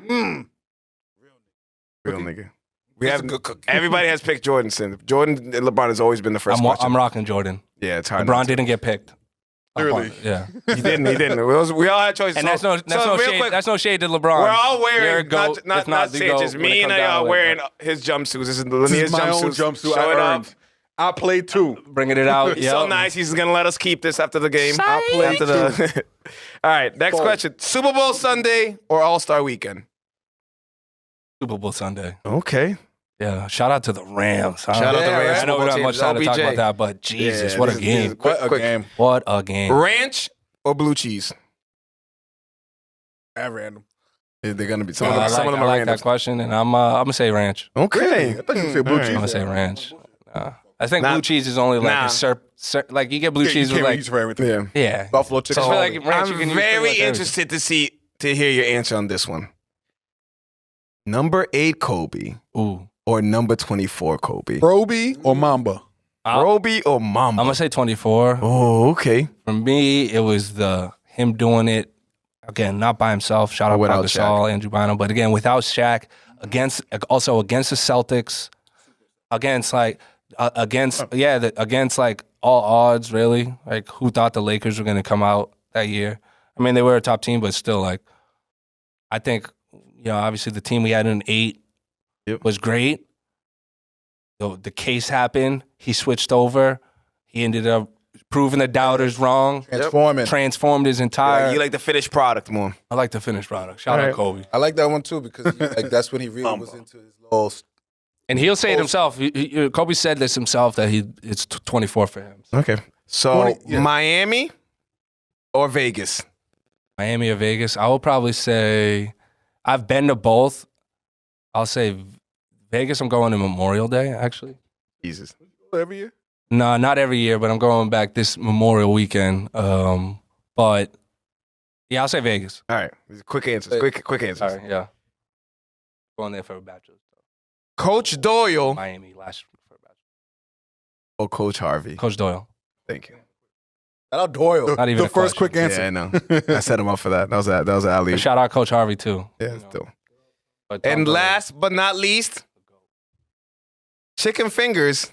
Real nigga. We have everybody has picked Jordan since. Jordan and LeBron has always been the first question. I'm rocking Jordan. Yeah, it's hard. LeBron didn't get picked. Clearly. Yeah. He didn't. We all had choices. And that's no real shade. quick, That's no shade to LeBron. we're all You're a wearing, goat, not the saying GOAT just when it me and comes I down are to it, wearing but his jumpsuits. This is This Lanier's is my own jumpsuit. jumpsuit. Show it I up. earned. I played 2. bringing it out. He's so nice. He's going to let us keep this after the game. I played After the All right, next question. Super Bowl Sunday or All-Star Weekend? Super Bowl Sunday. Okay. Yeah. Shout out to the Rams. Shout out to the Rams. I know we don't have much time to talk OBJ. about that, but Jesus, Yeah, what a this is- game. Quick, What a quick. game. What a game. Ranch or blue cheese? At random. They're going to be some of I them. Some of them like are that random. question, and I'm gonna say ranch. Okay. I thought you said blue All right. cheese. I'm gonna say ranch. I think Nah. blue cheese is only like Nah. like you get blue Yeah, cheese you with can't like use for everything. Yeah. yeah. Buffalo chicken. So I feel like ranch you can I'm use pretty very much everything. interested to hear your answer on this one. Number 8 Kobe Ooh. or number 24 Kobe? Roby or Mamba? Roby or Mamba? I'm gonna say 24. Oh, okay. For me, it was him doing it again, not by himself. Shout out Without Pau Gasol, Andrew Bynum, but again without Shaq, against the Celtics, against like all odds, really. Like who thought the Lakers were gonna come out that year? I mean, they were a top team, but still, like I think obviously the team we had in 8 was great. The case happened. He switched over. He ended up proving the doubters wrong. Transformed his entire. You like the finished product more. I like the finished product. Shout out Kobe. I like that one too because that's when he really was into his little. And he'll say it himself. Kobe said this himself that it's 24 for him. Okay. So Miami or Vegas? Miami or Vegas? I will probably say I've been to both. I'll say Vegas. I'm going to Memorial Day actually. Jesus. Every year? No, not every year, but I'm going back this Memorial weekend. But yeah, I'll say Vegas. All right. Quick answers. Quick answers. Sorry, yeah. Going there for a bachelor's. Coach Doyle Miami last week for a bachelor's. or Coach Harvey? Coach Doyle. Thank you. Shout out Doyle. Not even The a first question. quick answer. Yeah, I know. I set him up for that. That was an alley. But shout out Coach Harvey too. Yeah, still. But And Tom last but not least, chicken fingers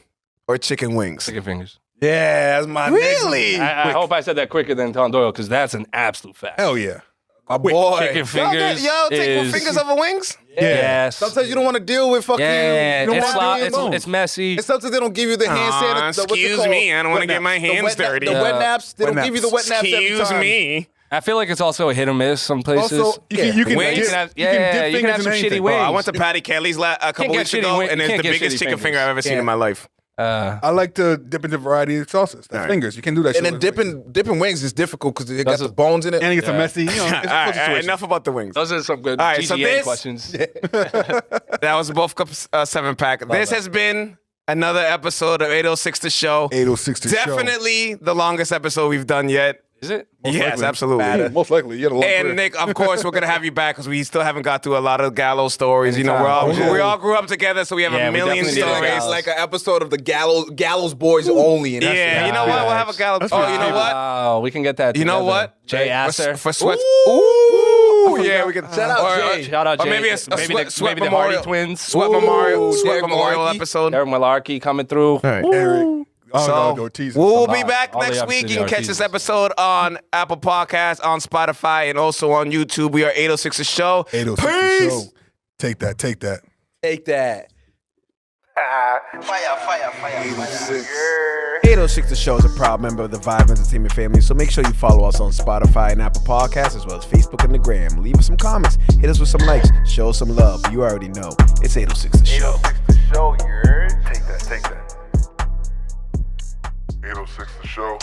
or chicken wings? Chicken fingers. Yeah, that's my Really? I hope I said that quicker than Tom Doyle because that's an absolute fact. Hell yeah. My boy. Chicken fingers. Y'all take is, fingers over wings? Yes. Sometimes you don't want to deal with fucking. Yeah, you don't it's, wanna deal with- it's messy. And sometimes they don't give you the hand sanitizer. Excuse me, I don't want to get my hands dirty. The wet naps, they Wet don't give you the wet naps every Excuse time. me. I feel like it's also a hit or miss some places. Also, you can Wings? dip, You can have- you can yeah, dip you can have fingers some in shitty anything. wings. I went to Patty Kelly's a couple get weeks shitty ago, wing- and it's can't the get biggest shitty chicken fingers. finger I've ever seen in my life. I like to dip into variety of sauces. That's fingers. You can do that And shit. then dipping wings is difficult because they got Those the are- bones in it. And it gets a messy, it's All a right, cool all right, situation. enough about the wings. Those are some good All right, so GGA this- questions. That was both cups 7-pack. This has been another episode of 806 The Show. 806 to show. Definitely the longest episode we've done yet. Is it? Yes, likely. absolutely. Yeah, most likely. You had a long And career. Nick, of course, we're gonna have you back because we still haven't got through a lot of Gallows stories. You know, we all grew up together, so we have Yeah, a we million definitely need a stories. It's like an episode of the Gallows Boys only. And that's Yeah, it. you know what? We'll have a Gallows. Oh, you know what? Wow, we can get that. You know together. what? Jay Asser. for sweat. Ooh. Ooh, yeah, we can. Shout out Jay. Shout out Or Jay. maybe a maybe sweat the memorial. Hardy twins. Sweat Memorial Derek Memorial Malarkey. episode. Derek Malarkey coming through. Eric. Oh, So no, go teasing. we'll be Come on. back All the next week. episodes You can are catch teasers. this episode on Apple Podcasts, on Spotify, and also on YouTube. We are 806 The Show. 806 Peace. to show. Take that. Take that. 806 The Show is a proud member of the Vibe Entertainment family, so make sure you follow us on Spotify and Apple Podcasts, as well as Facebook and the Gram. Leave us some comments, hit us with some likes, show us some love. You already know. It's 806 The Show. 806 The Show, you heard? Take that. 806 The Show.